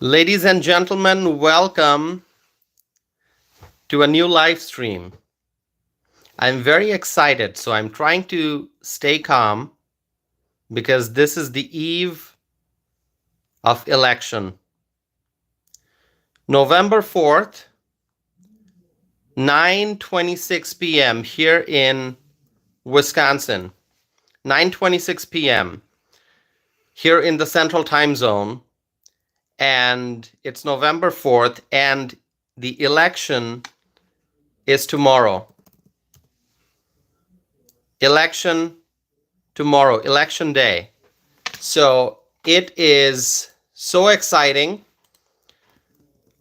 Ladies and gentlemen, welcome to a new live stream. I'm very excited, so I'm trying to stay calm because this is the eve of election. November 4th, 9:26 p.m. here in Wisconsin. 9:26 p.m. here in the Central Time Zone. And it's November 4th, and the election is tomorrow. Election tomorrow, election day. So it is so exciting.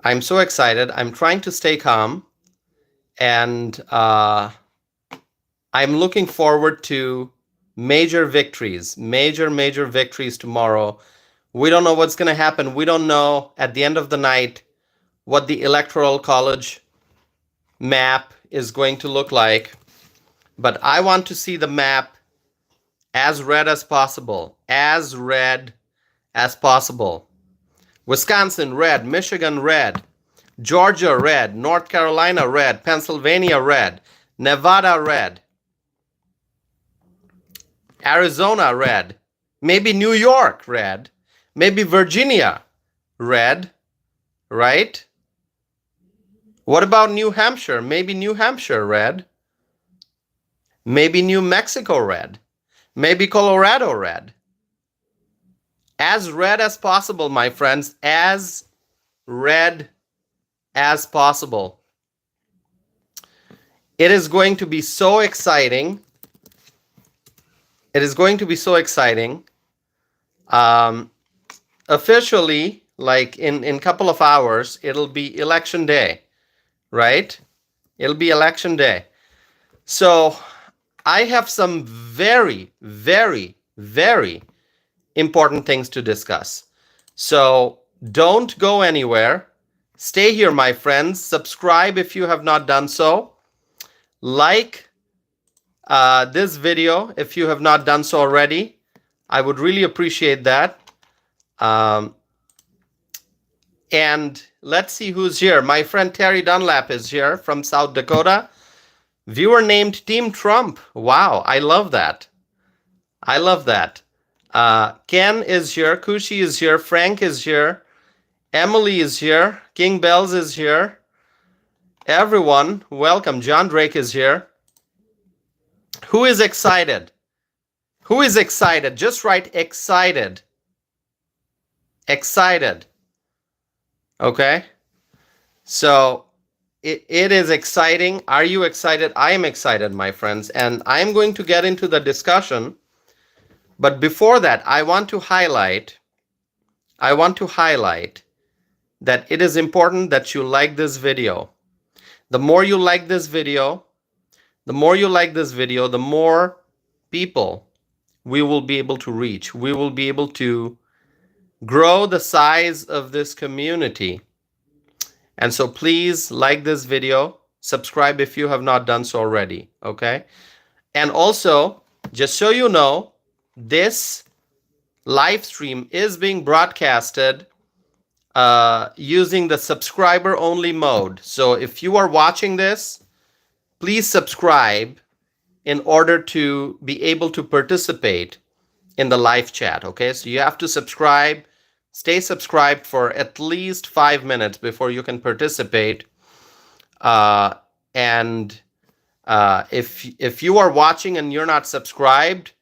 I'm so excited. I'm trying to stay calm, and I'm looking forward to major victories tomorrow. We don't know what's going to happen. We don't know at the end of the night what the Electoral College map is going to look like. But I want to see the map as red as possible. As red as possible. Wisconsin, red. Michigan, red. Georgia, red. North Carolina, red. Pennsylvania, red. Nevada, red. Arizona, red. Maybe New York, red. Maybe Virginia, red, right? What about New Hampshire? Maybe New Hampshire, red. Maybe New Mexico, red. Maybe Colorado, red. As red as possible, my friends. As red as possible. It is going to be so exciting. It is going to be so exciting. Officially, like in a couple of hours, it'll be election day, right? It'll be election day. So I have some very, very, very important things to discuss. So don't go anywhere. Stay here, my friends. Subscribe if you have not done so. Like this video if you have not done so already. I would really appreciate that. And let's see who's here. My friend Terry Dunlap is here from South Dakota. Viewer named Team Trump. Wow, I love that. I love that. Ken is here. Kushi is here. Frank is here. Emily is here. King Bells is here. Everyone, welcome. John Drake is here. Who is excited? Who is excited? Just write excited. Excited. Okay. So it is exciting. Are you excited? I am excited, my friends. And I'm going to get into the discussion. But before that, I want to highlight that it is important that you like this video. The more you like this video, the more people we will be able to reach. We will be able to grow the size of this community. And so please like this video, subscribe if you have not done so already, okay? And also, just so you know, this live stream is being broadcasted using the subscriber only mode. So if you are watching this, please subscribe in order to be able to participate in the live chat, okay? So you have to subscribe. Stay subscribed for at least 5 minutes before you can participate. If you are watching and you're not subscribed,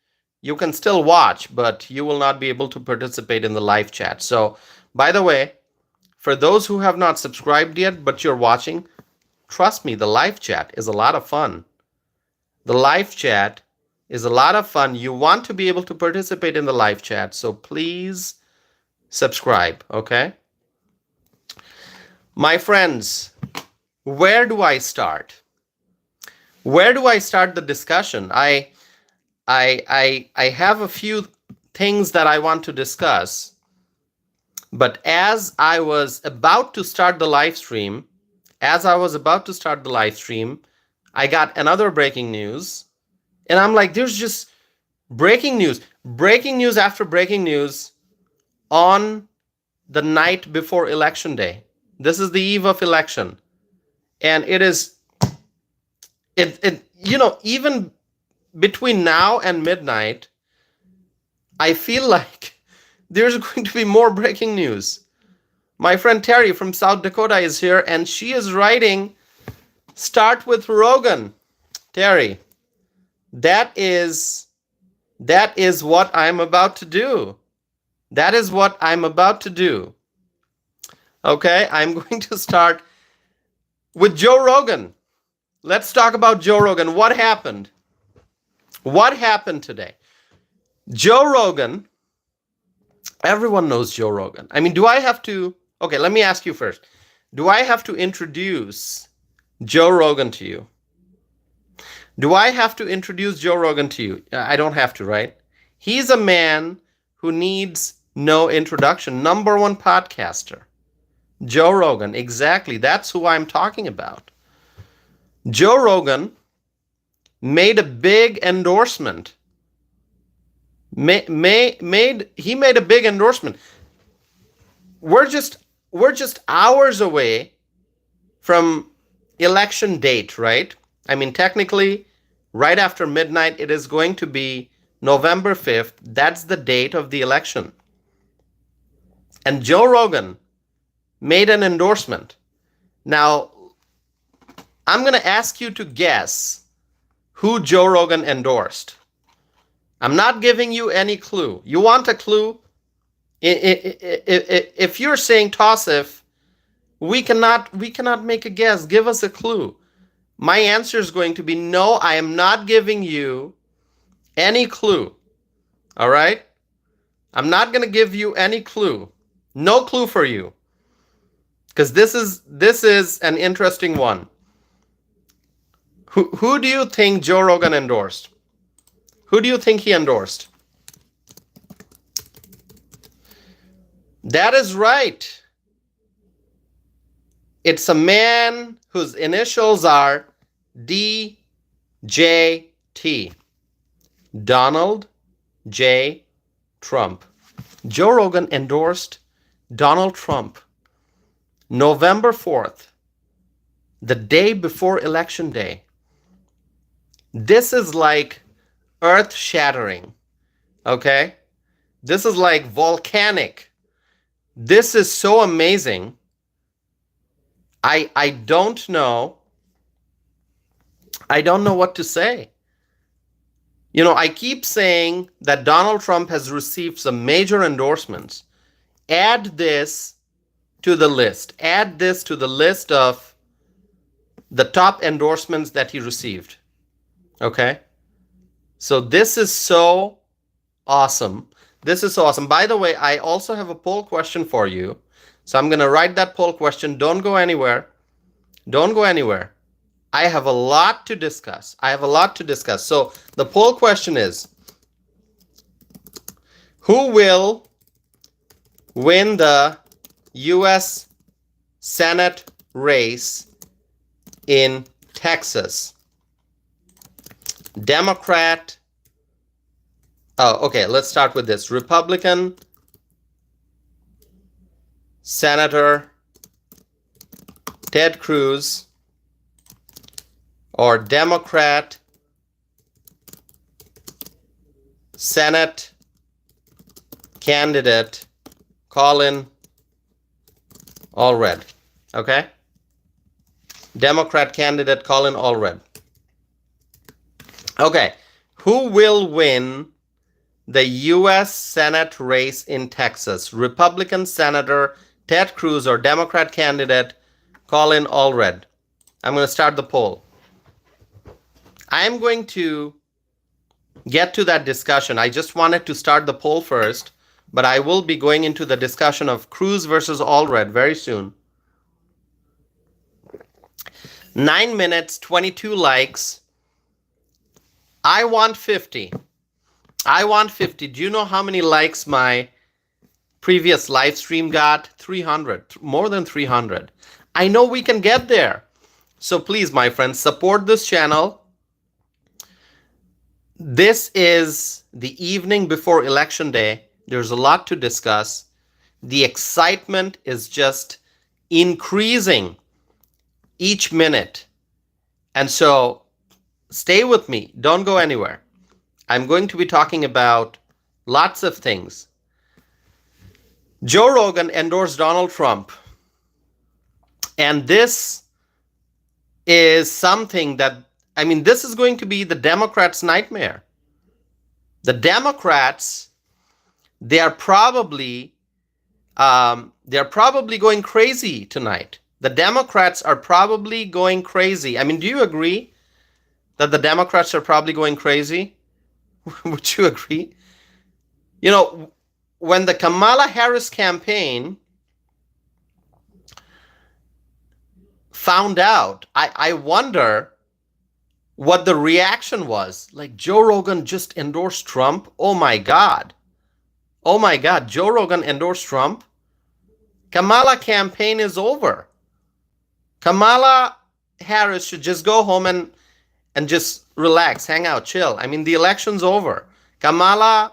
you can still watch, but you will not be able to participate in the live chat. So, by the way, for those who have not subscribed yet, but you're watching, trust me, the live chat is a lot of fun. The live chat is a lot of fun. You want to be able to participate in the live chat, so please subscribe, okay? My friends, where do I start? Where do I start the discussion? I have a few things that I want to discuss, but as I was about to start the live stream, I got another breaking news, and I'm like, there's just breaking news after breaking news on the night before election day. This is the eve of election. And it is, even between now and midnight, I feel like there's going to be more breaking news. My friend Terry from South Dakota is here, and she is writing, start with Rogan. Terry, that is what I'm about to do. That is what I'm about to do. Okay, I'm going to start with Joe Rogan. Let's talk about Joe Rogan. What happened? What happened today? Joe Rogan, everyone knows Joe Rogan. I mean, do I have to? Okay, let me ask you first. Do I have to introduce Joe Rogan to you? Do I have to introduce Joe Rogan to you? I don't have to, right? He's a man who needs no introduction. Number one podcaster. Joe Rogan, exactly. That's who I'm talking about. Joe Rogan made a big endorsement. He made a big endorsement. We're just hours away from election date, right? I mean, technically, right after midnight, it is going to be November 5th. That's the date of the election. And Joe Rogan made an endorsement. Now, I'm going to ask you to guess who Joe Rogan endorsed. I'm not giving you any clue. You want a clue? If you're saying Tosif, we cannot make a guess. Give us a clue. My answer is going to be no, I am not giving you any clue. All right? I'm not going to give you any clue. No clue for you. Because this is an interesting one. Who do you think Joe Rogan endorsed? Who do you think he endorsed? That is right. It's a man whose initials are DJT. Donald J. Trump. Joe Rogan endorsed Donald Trump November 4th, the day before election day. This is like earth-shattering, okay? This is like volcanic. This is so amazing. I don't know what to say. You know, I keep saying that Donald Trump has received some major endorsements. Add this to the list. Add this to the list of the top endorsements that he received. Okay? So this is so awesome. This is so awesome. By the way, I also have a poll question for you. So I'm going to write that poll question. Don't go anywhere. Don't go anywhere. I have a lot to discuss. So the poll question is, who will win the U.S. Senate race in Texas? Democrat. Oh, okay. Let's start with this. Republican Senator Ted Cruz or Democrat Senate candidate Colin Allred. Okay? Democrat candidate Colin Allred. Okay. Who will win the U.S. Senate race in Texas? Republican Senator Ted Cruz or Democrat candidate Colin Allred? I'm going to start the poll. I'm going to get to that discussion. I just wanted to start the poll first, but I will be going into the discussion of Cruz versus Allred very soon. 9 minutes, 22 likes. I want 50. I want 50. Do you know how many likes my previous live stream got? 300. More than 300. I know we can get there. So please, my friends, support this channel. This is the evening before election day. There's a lot to discuss. The excitement is just increasing each minute. And so stay with me. Don't go anywhere. I'm going to be talking about lots of things. Joe Rogan endorsed Donald Trump. And this is something that, I mean, this is going to be the Democrats' nightmare. The Democrats, they're probably going crazy tonight. The Democrats are probably going crazy. I mean, do you agree that the Democrats are probably going crazy? Would you agree? You know, when the Kamala Harris campaign found out, I wonder what the reaction was. Like, Joe Rogan just endorsed Trump. Oh my God. Oh my God. Joe Rogan endorsed Trump. Kamala campaign is over. Kamala Harris should just go home and just relax, hang out, chill. I mean, the election's over. I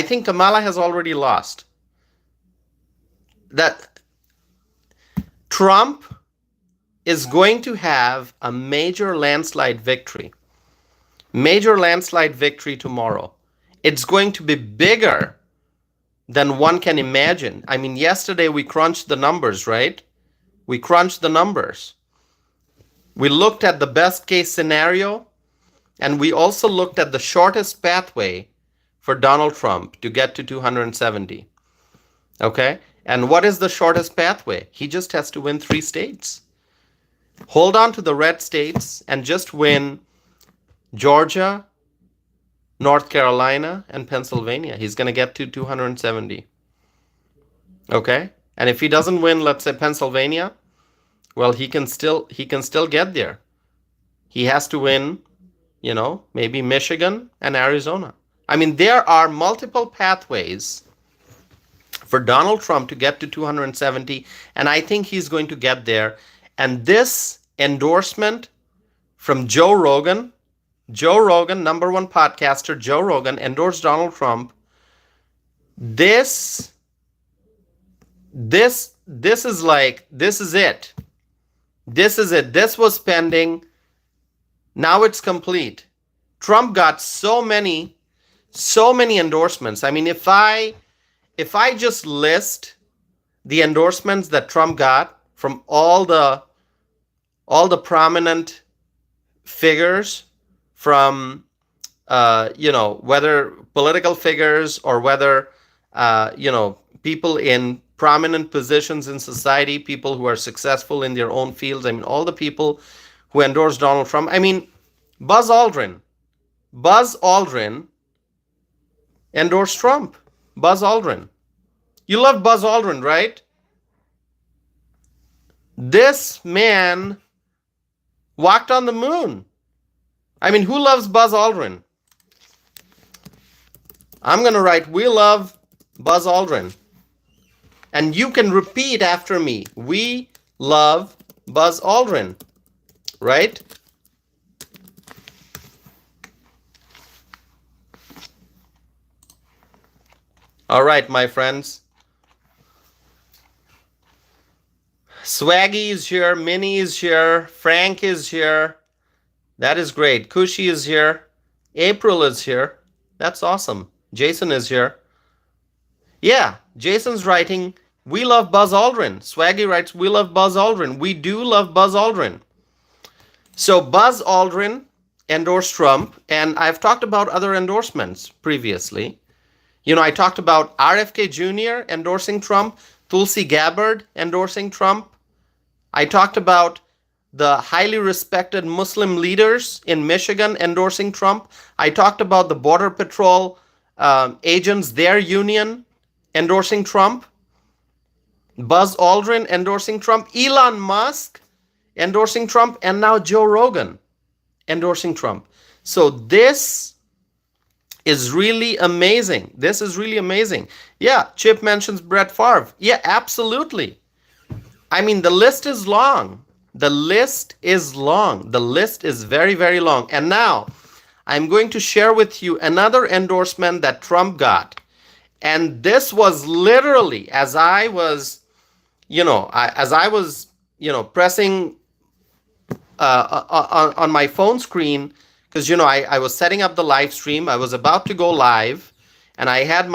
think Kamala has already lost. That Trump is going to have a major landslide victory. Major landslide victory tomorrow. It's going to be bigger than one can imagine. I mean, yesterday we crunched the numbers, right? We crunched the numbers. We looked at the best case scenario, and we also looked at the shortest pathway for Donald Trump to get to 270. Okay? And what is the shortest pathway? He just has to win 3 states. Hold on to the red states and just win Georgia, North Carolina, and Pennsylvania. He's going to get to 270. Okay? And if he doesn't win, let's say Pennsylvania, well, he can still get there. He has to win, maybe Michigan and Arizona. I mean, there are multiple pathways for Donald Trump to get to 270, and I think he's going to get there. And this endorsement from Joe Rogan, number one podcaster, Joe Rogan, endorsed Donald Trump. This is it. This is it. This was pending. Now it's complete. Trump got so many endorsements. I mean, if I just list the endorsements that Trump got from all the prominent figures, from whether political figures or whether people in prominent positions in society, people who are successful in their own fields. I mean, all the people who endorsed Donald Trump. I mean, Buzz Aldrin endorsed Trump. Buzz Aldrin. You love Buzz Aldrin, right? This man walked on the moon. I mean, who loves Buzz Aldrin? I'm going to write, we love Buzz Aldrin. And you can repeat after me. We love Buzz Aldrin. Right? All right, my friends. Swaggy is here. Minnie is here. Frank is here. That is great. Kushi is here. April is here. That's awesome. Jason is here. Yeah, Jason's writing, we love Buzz Aldrin. Swaggy writes, we love Buzz Aldrin. We do love Buzz Aldrin. So Buzz Aldrin endorsed Trump, and I've talked about other endorsements previously. I talked about RFK Jr. endorsing Trump, Tulsi Gabbard endorsing Trump. I talked about the highly respected Muslim leaders in Michigan endorsing Trump. I talked about the Border Patrol agents, their union endorsing Trump. Buzz Aldrin endorsing Trump. Elon Musk endorsing Trump. And now Joe Rogan endorsing Trump. So this is really amazing. This is really amazing. Yeah, Chip mentions Brett Favre. Yeah, absolutely. I mean, the list is long. The list is long. The list is very, very long. And now I'm going to share with you another endorsement that Trump got. And this was literally as I was, pressing on my phone screen, because I was setting up the live stream. I was about to go live, and I had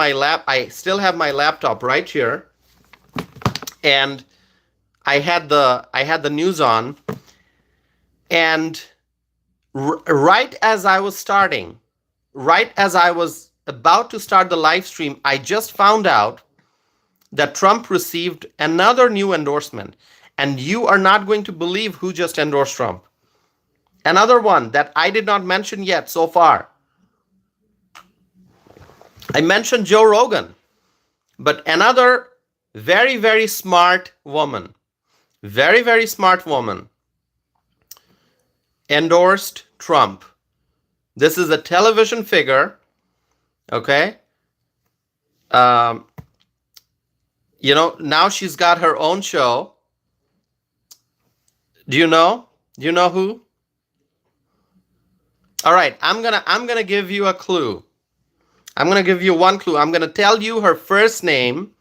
I still have my laptop right here, and I had the news on, and right as I was about to start the live stream, I just found out that Trump received another new endorsement. And you are not going to believe who just endorsed Trump. Another one that I did not mention yet so far. I mentioned Joe Rogan, but another very, very smart woman, endorsed Trump. This is a television figure, okay? Now she's got her own show. Do you know? Do you know who? All right, I'm gonna give you a clue. I'm gonna give you one clue. I'm gonna tell you her first name,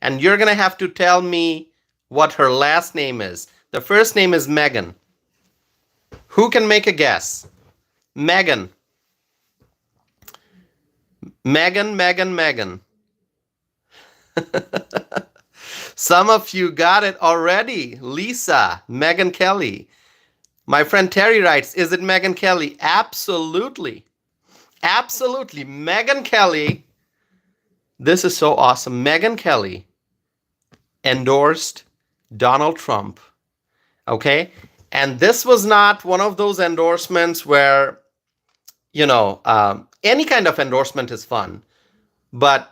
and you're gonna have to tell me what her last name is. The first name is Megan. Who can make a guess? Megan. Megan. Some of you got it already. Lisa, Megyn Kelly. My friend Terry writes, is it Megyn Kelly? Absolutely. Absolutely. Megyn Kelly. This is so awesome. Megyn Kelly endorsed Donald Trump. Okay? And this was not one of those endorsements where, any kind of endorsement is fun. But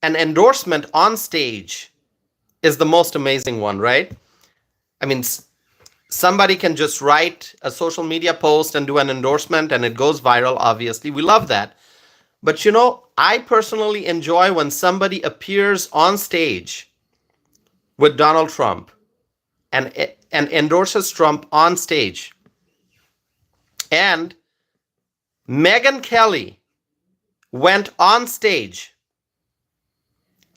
an endorsement on stage is the most amazing one, right? I mean, somebody can just write a social media post and do an endorsement and it goes viral, obviously. We love that. But I personally enjoy when somebody appears on stage with Donald Trump and endorses Trump on stage. And Megyn Kelly went on stage,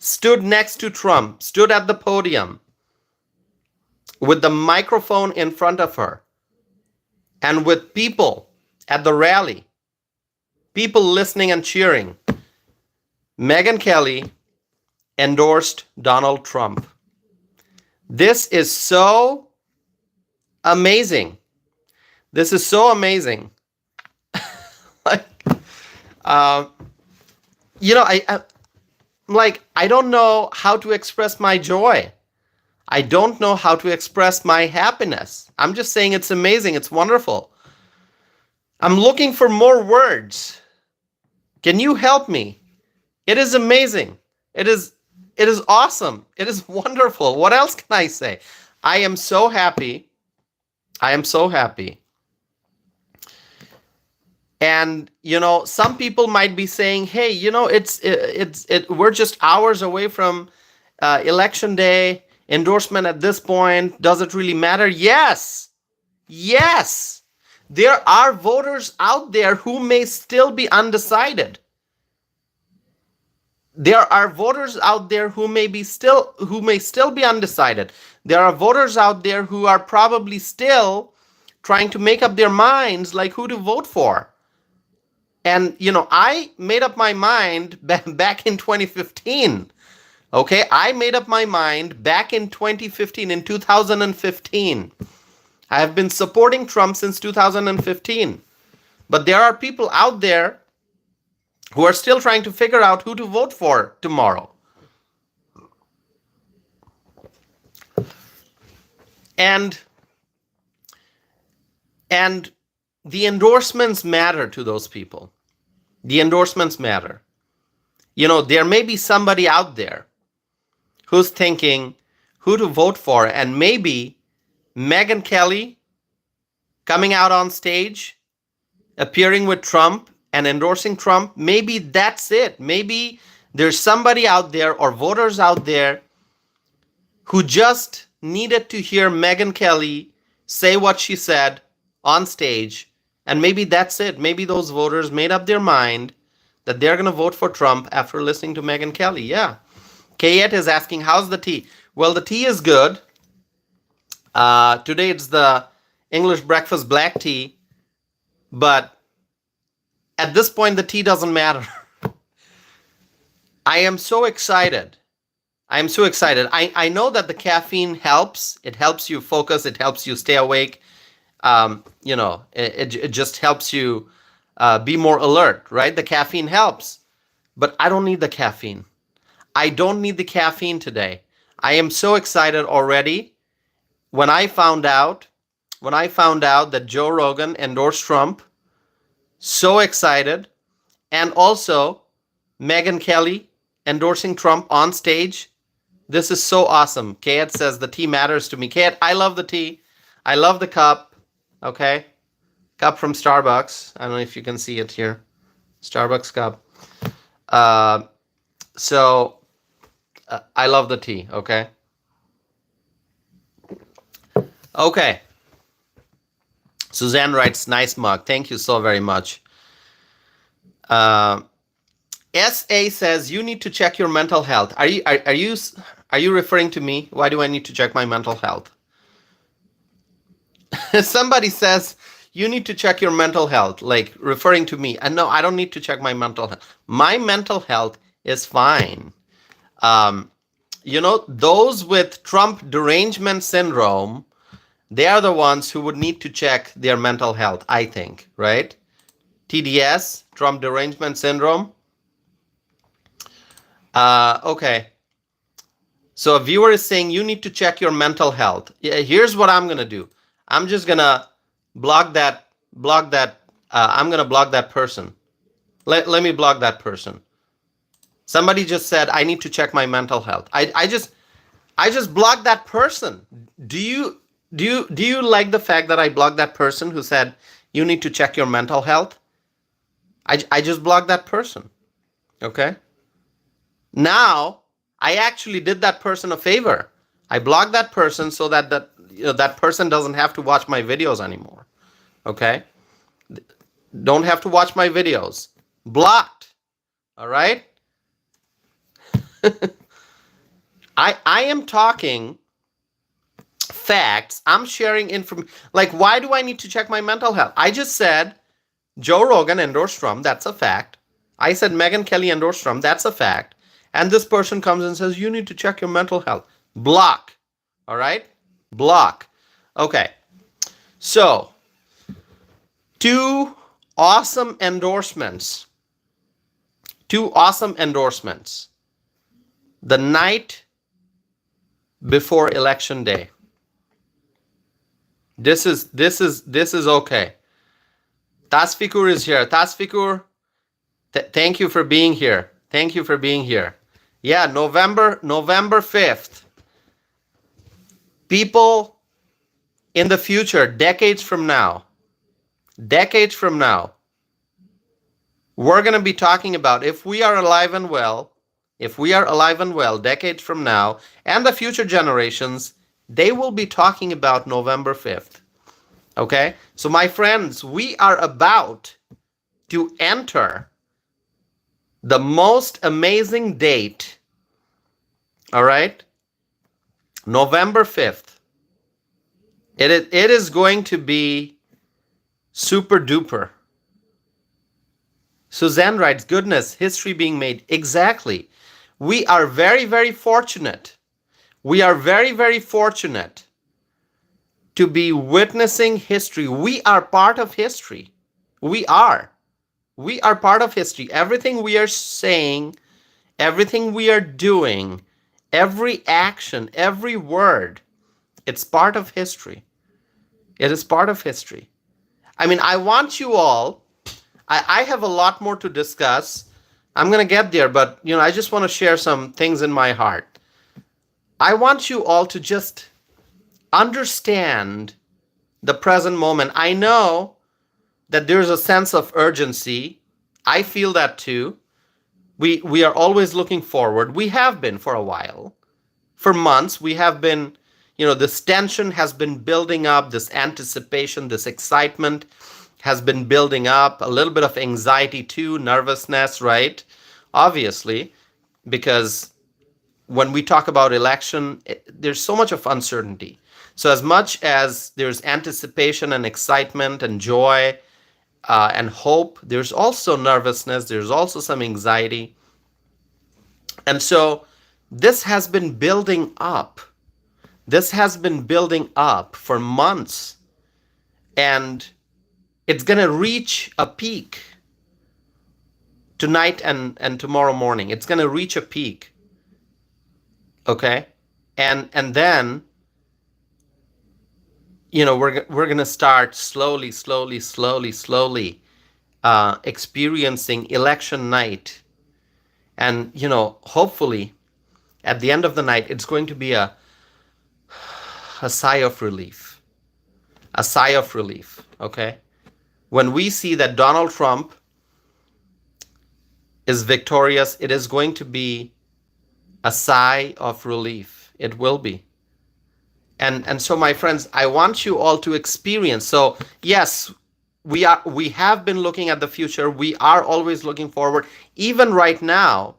stood next to Trump, stood at the podium with the microphone in front of her, and with people at the rally, people listening and cheering. Megyn Kelly endorsed Donald Trump. This is so amazing. This is so amazing. I don't know how to express my joy. I don't know how to express my happiness. I'm just saying it's amazing. It's wonderful. I'm looking for more words. Can you help me? It is amazing. It is awesome. It is wonderful. What else can I say? I am so happy. I am so happy. And some people might be saying, "Hey, we're just hours away from election day. Endorsement at this point, does it really matter?" Yes. There are voters out there who may still be undecided. There are voters out there who may still be undecided. There are voters out there who are probably still trying to make up their minds like who to vote for. And, I made up my mind back in 2015. Okay, I made up my mind back in 2015, in 2015. I have been supporting Trump since 2015. But there are people out there who are still trying to figure out who to vote for tomorrow. And the endorsements matter to those people. The endorsements matter. There may be somebody out there who's thinking who to vote for, and maybe Megyn Kelly coming out on stage, appearing with Trump and endorsing Trump, maybe that's it. Maybe there's somebody out there or voters out there who just needed to hear Megyn Kelly say what she said on stage, and maybe that's it. Maybe those voters made up their mind that they're going to vote for Trump after listening to Megyn Kelly. Yeah. Kayette is asking, how's the tea? Well, the tea is good. Today it's the English breakfast black tea, but at this point, the tea doesn't matter. I am so excited. I am so excited. I know that the caffeine helps. It helps you focus. It helps you stay awake. It just helps you be more alert, right? The caffeine helps, but I don't need the caffeine. I don't need the caffeine today. I am so excited already. When I found out that Joe Rogan endorsed Trump, so excited. And also Megyn Kelly endorsing Trump on stage. This is so awesome. Kayat says the tea matters to me. Kayat, I love the tea. I love the cup. Okay. Cup from Starbucks. I don't know if you can see it here. Starbucks cup. I love the tea. Okay. Okay. Suzanne writes, nice mug. Thank you so very much. SA says, you need to check your mental health. Are you referring to me? Why do I need to check my mental health? Somebody says, you need to check your mental health, like referring to me. And no, I don't need to check my mental health. My mental health is fine. Those with Trump derangement syndrome, they are the ones who would need to check their mental health, I think, right? TDS, Trump derangement syndrome. Okay. So a viewer is saying you need to check your mental health. Yeah, here's what I'm going to do. I'm just going to block that. I'm going to block that person. Let me block that person. Somebody just said, I need to check my mental health. I just blocked that person. Do you like the fact that I blocked that person who said, you need to check your mental health? I just blocked that person. Okay. Now I actually did that person a favor. I blocked that person so that that person doesn't have to watch my videos anymore. Okay. Don't have to watch my videos. Blocked. All right. I am talking facts. I'm sharing information. Like, why do I need to check my mental health? I just said Joe Rogan endorsed Trump. That's a fact. I said Megyn Kelly endorsed Trump. That's a fact. And this person comes and says, you need to check your mental health. Block. All right? Block. Okay. So, 2 awesome endorsements. 2 awesome endorsements. The night before election day. This is okay. Tasfikur is here. Tasfikur, thank you for being here. Thank you for being here. Yeah, November 5th. People in the future, decades from now, we're going to be talking about, if we are alive and well, decades from now, and the future generations, they will be talking about November 5th. Okay? So my friends, we are about to enter the most amazing date. All right? November 5th. It is going to be super duper. Suzanne writes, goodness, history being made. Exactly. We are very, very fortunate. We are very, very fortunate to be witnessing history. We are part of history. We are. We are part of history. Everything we are saying, everything we are doing, every action, every word, it's part of history. It is part of history. I mean, I want you all, I have a lot more to discuss. I'm going to get there, but I just want to share some things in my heart. I want you all to just understand the present moment. I know that there's a sense of urgency. I feel that too. We are always looking forward. We have been for a while. For months, we have been, this tension has been building up, this anticipation, this excitement. has been building up, a little bit of anxiety too, nervousness, right? Obviously, because when we talk about election, there's so much of uncertainty. So as much as there's anticipation and excitement and joy and hope, there's also nervousness, there's also some anxiety. And so this has been building up. This has been building up for months, and it's going to reach a peak tonight and tomorrow morning. It's going to reach a peak. Okay? And then we're going to start slowly experiencing election night. And hopefully at the end of the night it's going to be a sigh of relief. A sigh of relief, okay? When we see that Donald Trump is victorious, it is going to be a sigh of relief. It will be. And so, my friends, I want you all to experience. So, yes, we have been looking at the future. We are always looking forward. Even right now,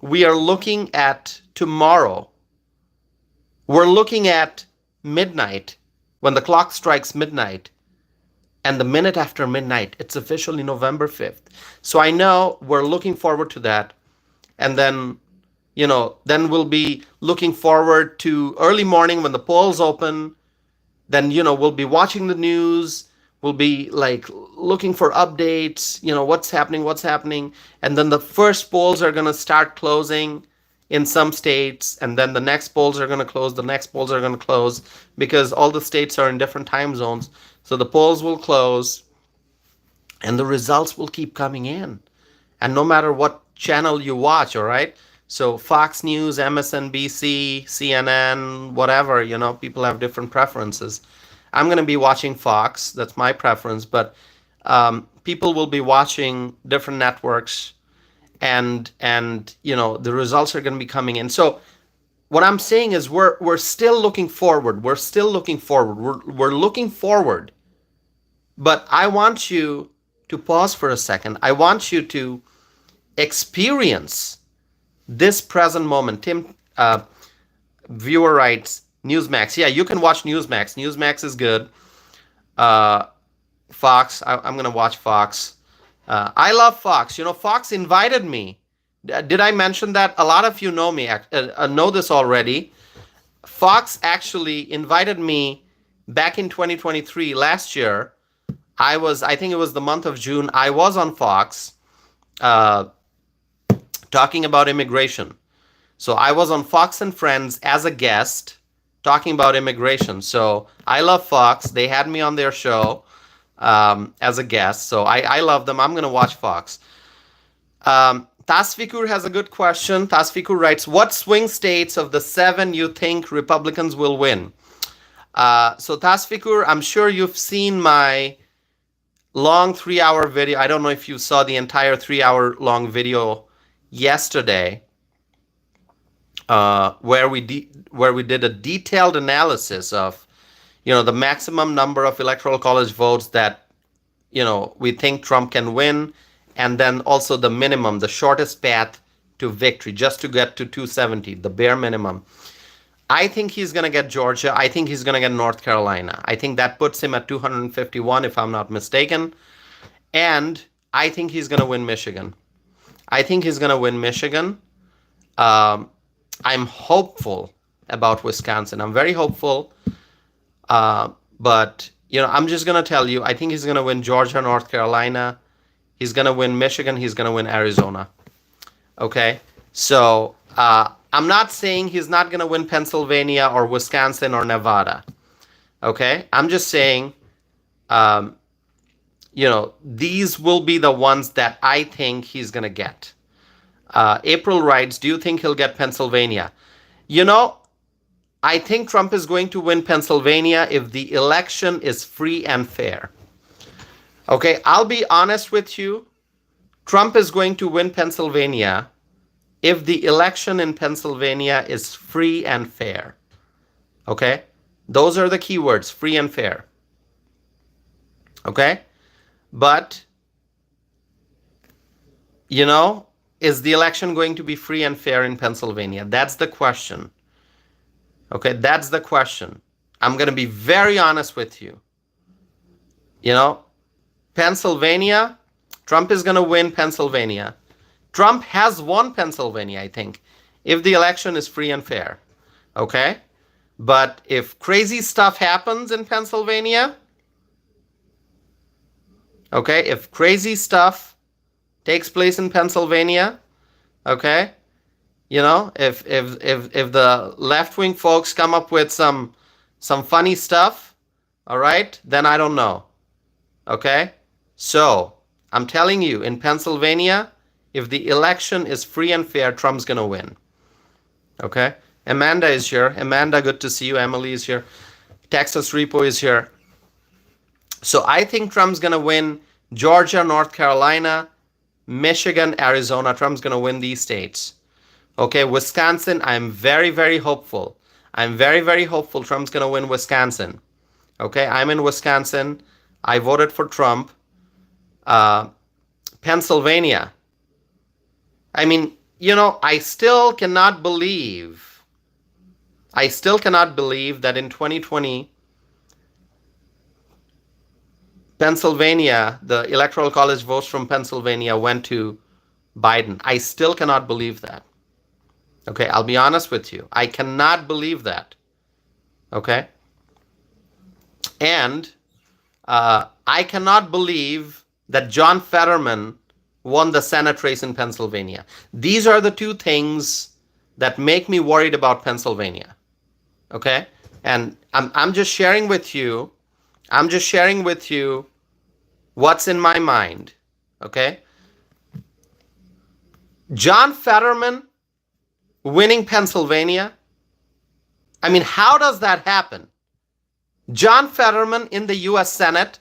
we are looking at tomorrow. We're looking at midnight, when the clock strikes midnight. And the minute after midnight, it's officially November 5th. So I know we're looking forward to that. And then, then we'll be looking forward to early morning when the polls open. Then, we'll be watching the news. We'll be like looking for updates, what's happening. And then the first polls are going to start closing in some states. And then the next polls are going to close. The next polls are going to close because all the states are in different time zones. So the polls will close and the results will keep coming in. And no matter what channel you watch, all right? So Fox News, MSNBC, CNN, whatever, people have different preferences. I'm going to be watching Fox. That's my preference. But people will be watching different networks and the results are going to be coming in. So what I'm saying is we're still looking forward. We're still looking forward. We're looking forward. But I want you to pause for a second. I want you to experience this present moment. Tim, viewer writes, Newsmax. Yeah, you can watch Newsmax. Newsmax is good. Fox, I'm going to watch Fox. I love Fox. Fox invited me. Did I mention that? A lot of you know me, know this already. Fox actually invited me back in 2023, last year. I think it was the month of June, I was on Fox talking about immigration. So I was on Fox and Friends as a guest talking about immigration. So I love Fox. They had me on their show as a guest. So I love them. I'm going to watch Fox. Tasfikur has a good question. Tasfikur writes, what swing states of the 7 you think Republicans will win? So Tasfikur, I'm sure you've seen my long 3-hour video. I don't know if you saw the entire 3-hour long video yesterday, where we did a detailed analysis of, the maximum number of electoral college votes that, we think Trump can win, and then also the minimum, the shortest path to victory, just to get to 270, the bare minimum. I think he's going to get Georgia. I think he's going to get North Carolina. I think that puts him at 251, if I'm not mistaken. And I think he's going to win Michigan. I'm hopeful about Wisconsin. I'm very hopeful. But, I'm just going to tell you, I think he's going to win Georgia, North Carolina. He's going to win Michigan. He's going to win Arizona. Okay? So, I'm not saying he's not going to win Pennsylvania or Wisconsin or Nevada. Okay? I'm just saying, these will be the ones that I think he's going to get. April writes, do you think he'll get Pennsylvania? I think Trump is going to win Pennsylvania if the election is free and fair. Okay, I'll be honest with you. Trump is going to win Pennsylvania if the election in Pennsylvania is free and fair. Okay? Those are the keywords, free and fair. Okay? But, you know, is the election going to be free and fair in Pennsylvania? That's the question. Okay, that's the question. I'm going to be very honest with you. You know, Pennsylvania, Trump is going to win Pennsylvania. Trump has won Pennsylvania, I think, if the election is free and fair. Okay? But if crazy stuff happens in Pennsylvania, okay, if crazy stuff takes place in Pennsylvania, okay, you know, if the left-wing folks come up with some funny stuff, all right, then I don't know. Okay? So, I'm telling you, in Pennsylvania, if the election is free and fair, Trump's going to win. Okay? Amanda is here. Amanda, good to see you. Emily is here. Texas Repo is here. So I think Trump's going to win Georgia, North Carolina, Michigan, Arizona. Trump's going to win these states. Okay, Wisconsin, I'm very, very hopeful. I'm very, very hopeful Trump's going to win Wisconsin. Okay, I'm in Wisconsin. I voted for Trump. Pennsylvania. I mean, you know, I still cannot believe that in 2020, Pennsylvania, the Electoral College votes from Pennsylvania went to Biden. I still cannot believe that. Okay, I'll be honest with you. I cannot believe that. Okay? And I cannot believe that John Fetterman won the Senate race in Pennsylvania. These are the two things that make me worried about Pennsylvania. Okay? And I'm just sharing with you, what's in my mind. Okay? John Fetterman winning Pennsylvania. I mean, how does that happen? John Fetterman in the US Senate.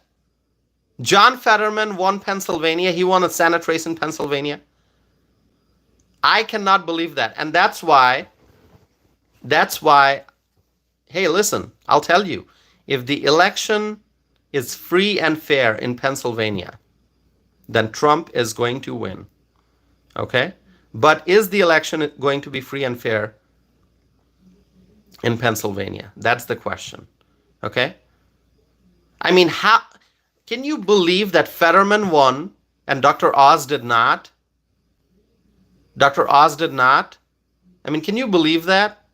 John Fetterman won Pennsylvania. He won a Senate race in Pennsylvania. I cannot believe that. And that's why, hey, listen, I'll tell you, if the election is free and fair in Pennsylvania, then Trump is going to win. Okay? But is the election going to be free and fair in Pennsylvania? That's the question. Okay? I mean, how can you believe that Fetterman won and Dr. Oz did not? Dr. Oz did not? I mean, can you believe that?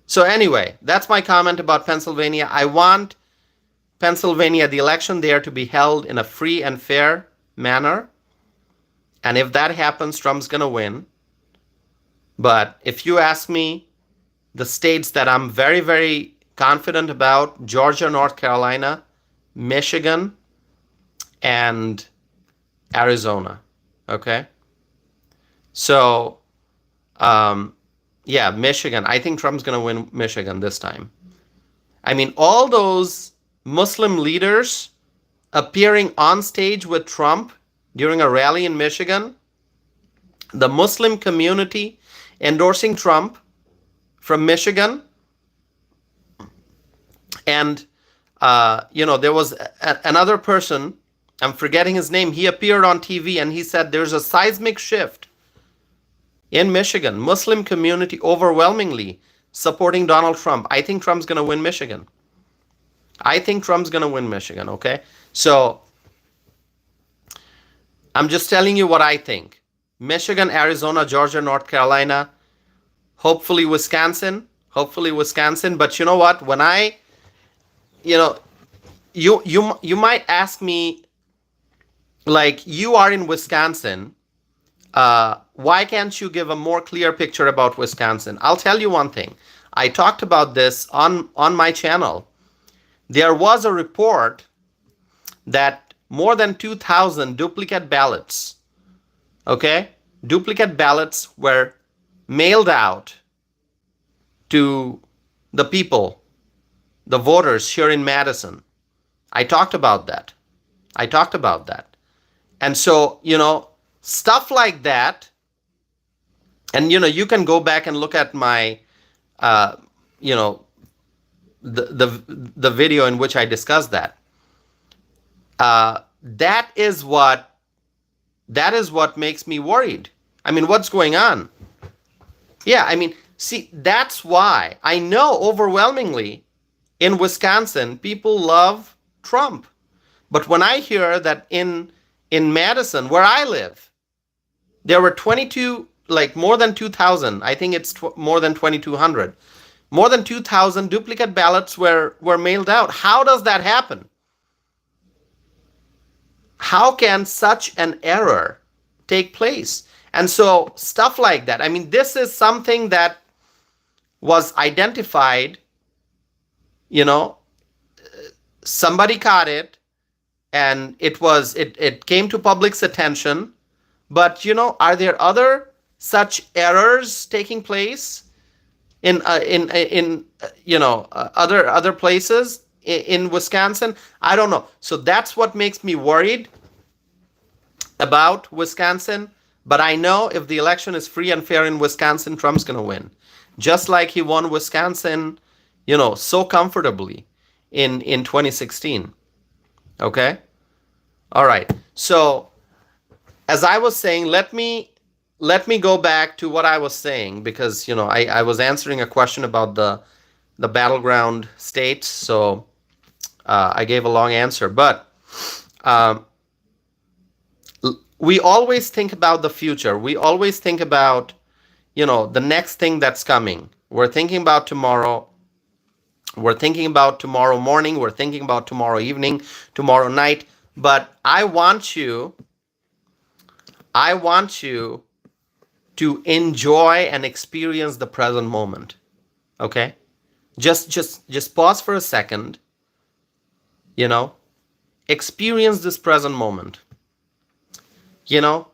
So anyway, that's my comment about Pennsylvania. I want Pennsylvania, the election there, to be held in a free and fair manner. And if that happens, Trump's going to win. But if you ask me, the states that I'm very, very confident about, Georgia, North Carolina, Michigan, and Arizona. Okay? So, yeah, Michigan. I think Trump's going to win Michigan this time. I mean, all those Muslim leaders appearing on stage with Trump during a rally in Michigan, the Muslim community endorsing Trump from Michigan, and you know, there was another person, I'm forgetting his name, he appeared on TV and he said there's a seismic shift in Michigan. Muslim community overwhelmingly supporting Donald Trump. I think Trump's going to win Michigan. I think Trump's going to win Michigan, okay? So, I'm just telling you what I think. Michigan, Arizona, Georgia, North Carolina, hopefully Wisconsin. But you know what? When I, you know, you might ask me, like, you are in Wisconsin, why can't you give a more clear picture about Wisconsin? I'll tell you one thing. I talked about this on my channel. There was a report that more than 2,000 duplicate ballots, okay, duplicate ballots were mailed out to the people, the voters here in Madison. I talked about that. And so, you know, stuff like that, and, you know, you can go back and look at my, you know, the video in which I discussed that. that is what makes me worried. I mean, what's going on? Yeah, I mean, see, that's why I know overwhelmingly in Wisconsin people love Trump. But when I hear that in Madison, where I live, there were 22, like more than 2,000, I think it's more than 2,200, more than 2,000 duplicate ballots were mailed out. How does that happen? How can such an error take place? And so stuff like that. I mean, this is something that was identified, you know, somebody caught it, and it came to public's attention. But, you know, are there other such errors taking place in other places in Wisconsin? I don't know. So that's what makes me worried about Wisconsin. But I know if the election is free and fair in Wisconsin, Trump's going to win. Just like he won Wisconsin, you know, so comfortably in 2016. Okay? All right. So as I was saying, let me go back to what I was saying, because, you know, I was answering a question about the battleground states. So I gave a long answer. But we always think about the future. We always think about, you know, the next thing that's coming. We're thinking about tomorrow. We're thinking about tomorrow morning. We're thinking about tomorrow evening, tomorrow night. But I want you to enjoy and experience the present moment. Okay? Just pause for a second. You know, experience this present moment. You know,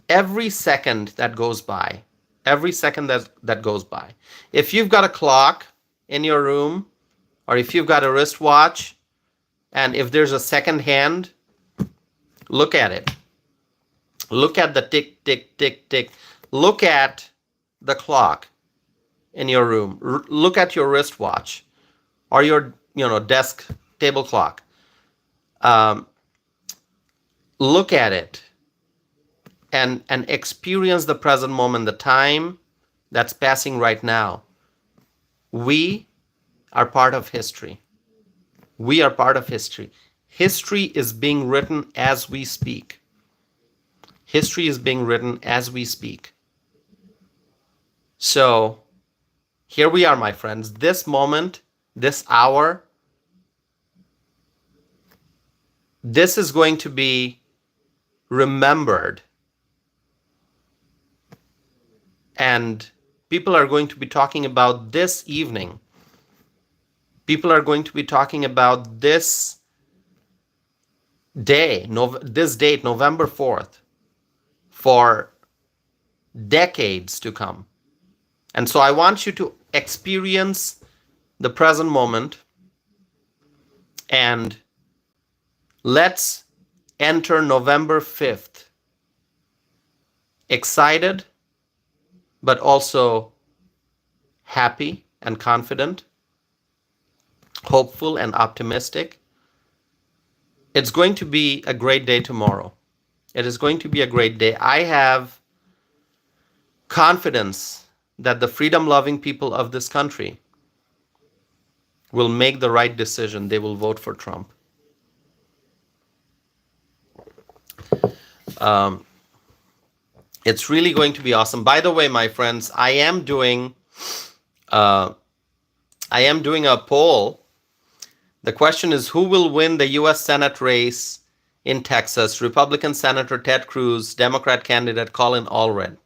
every second that goes by, if you've got a clock in your room, or if you've got a wristwatch, and if there's a second hand, look at it. Look at the tick, tick, tick, tick. Look at the clock in your room. Look at your wristwatch or your, you know, desk table clock. Look at it and experience the present moment, the time that's passing right now. We are part of history. We are part of history. History is being written as we speak. History is being written as we speak. So here we are, my friends. This moment, this hour, this is going to be remembered. And people are going to be talking about this evening. People are going to be talking about this day, this date, November 4th, for decades to come. And so I want you to experience the present moment, and let's enter November 5th excited, but also happy and confident, hopeful and optimistic. It's going to be a great day tomorrow. It is going to be a great day. I have confidence that the freedom-loving people of this country will make the right decision. They will vote for Trump. It's really going to be awesome. By the way, my friends, I am doing a poll. The question is, who will win the U.S. Senate race in Texas? Republican Senator Ted Cruz, Democrat candidate Colin Allred.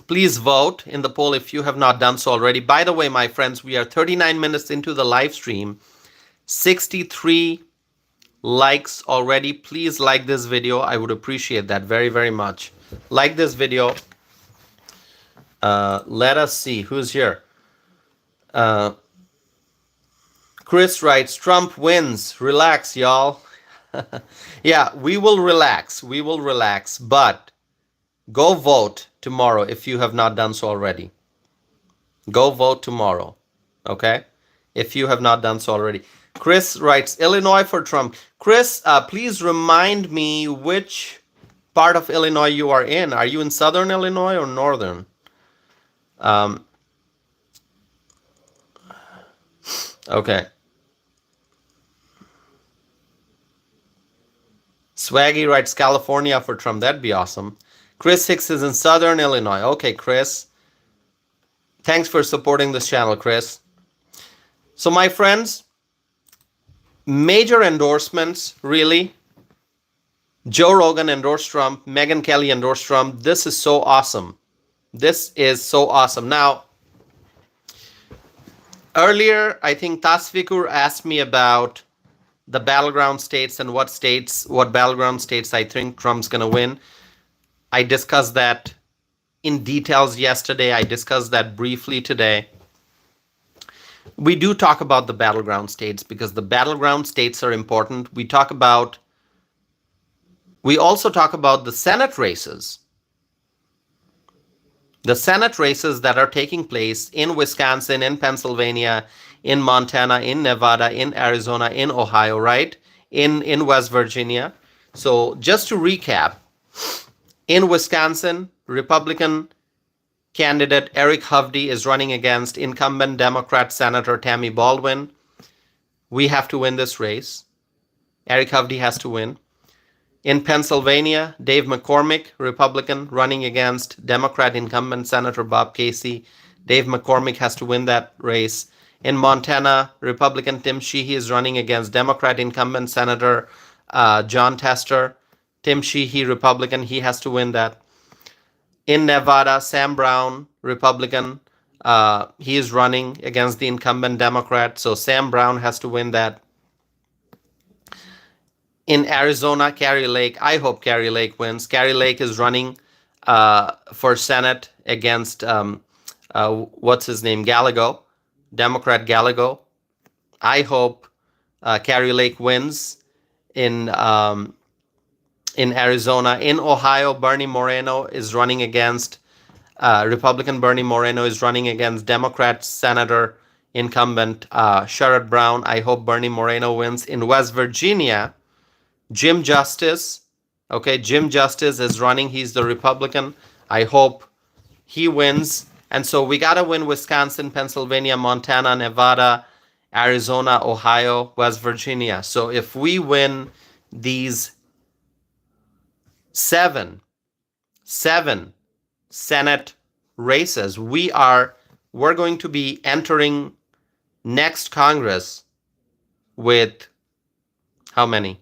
Please vote in the poll if you have not done so already. By the way, my friends, we are 39 minutes into the live stream. 63 likes already. Please like this video. I would appreciate that very, very much. Like this video. Let us see who's here. Chris writes, Trump wins. Relax, y'all. Yeah, we will relax. We will relax. But go vote tomorrow if you have not done so already. Go vote tomorrow, okay? If you have not done so already. Chris writes, Illinois for Trump. Chris, please remind me which part of Illinois you are in. Are you in southern Illinois or northern? Okay. Swaggy writes California for Trump. That'd be awesome. Chris Hicks is in southern Illinois. Okay, Chris. Thanks for supporting this channel, Chris. So my friends, major endorsements, really. Joe Rogan endorsed Trump. Megyn Kelly endorsed Trump. This is so awesome. This is so awesome. Now, earlier, I think Tasfikur asked me about the battleground states and what battleground states I think Trump's going to win. I discussed that in details yesterday. I discussed that briefly today. We do talk about the battleground states because the battleground states are important. We also talk about the Senate races. The Senate races that are taking place in Wisconsin, in Pennsylvania, in Montana, in Nevada, in Arizona, in Ohio, right? In West Virginia. So just to recap, in Wisconsin, Republican candidate Eric Hovde is running against incumbent Democrat Senator Tammy Baldwin. We have to win this race. Eric Hovde has to win. In Pennsylvania, Dave McCormick, Republican, running against Democrat incumbent Senator Bob Casey. Dave McCormick has to win that race. In Montana, Republican Tim Sheehy is running against Democrat incumbent Senator John Tester. Tim Sheehy, Republican, he has to win that. In Nevada, Sam Brown, Republican, he is running against the incumbent Democrat, so Sam Brown has to win that. In Arizona, Kari Lake, I hope Kari Lake wins. Kari Lake is running for Senate against, what's his name, Gallego, Democrat Gallego. I hope Kari Lake wins in Arizona. In Ohio, Bernie Moreno is running against, Republican Bernie Moreno is running against Democrat Senator incumbent Sherrod Brown. I hope Bernie Moreno wins. In West Virginia, Jim Justice, okay, Jim Justice is running. He's the Republican. I hope he wins. And so we got to win Wisconsin, Pennsylvania, Montana, Nevada, Arizona, Ohio, West Virginia. So if we win these seven Senate races, we're going to be entering next Congress with how many?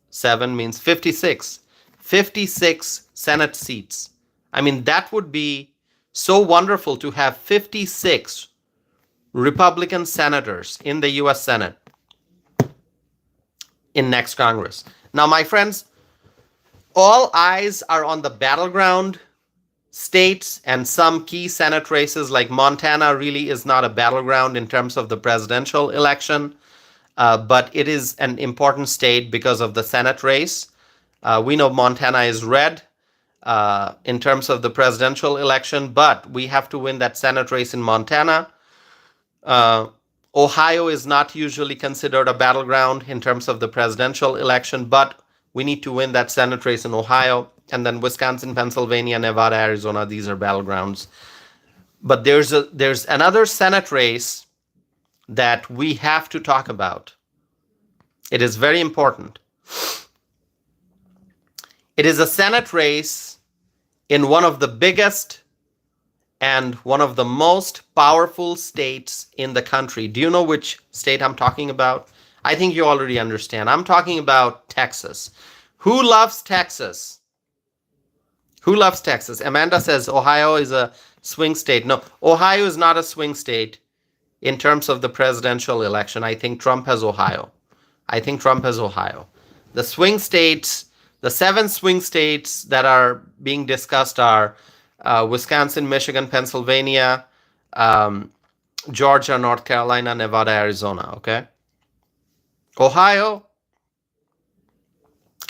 7 means 56. 56 Senate seats. I mean, that would be so wonderful to have 56 Republican senators in the U.S. Senate in next Congress. Now, my friends, all eyes are on the battleground states and some key Senate races. Like Montana really is not a battleground in terms of the presidential election. But it is an important state because of the Senate race. We know Montana is red in terms of the presidential election, but we have to win that Senate race in Montana. Ohio is not usually considered a battleground in terms of the presidential election, but we need to win that Senate race in Ohio. And then Wisconsin, Pennsylvania, Nevada, Arizona, these are battlegrounds. But there's another Senate race that we have to talk about. It is very important. It is a Senate race in one of the biggest and one of the most powerful states in the country. Do you know which state I'm talking about? I think you already understand. I'm talking about Texas. Who loves Texas? Who loves Texas? Amanda says Ohio is a swing state. No, Ohio is not a swing state. In terms of the presidential election, I think Trump has Ohio. The swing states, the 7 swing states that are being discussed are Wisconsin, Michigan, Pennsylvania, Georgia, North Carolina, Nevada, Arizona, okay? Ohio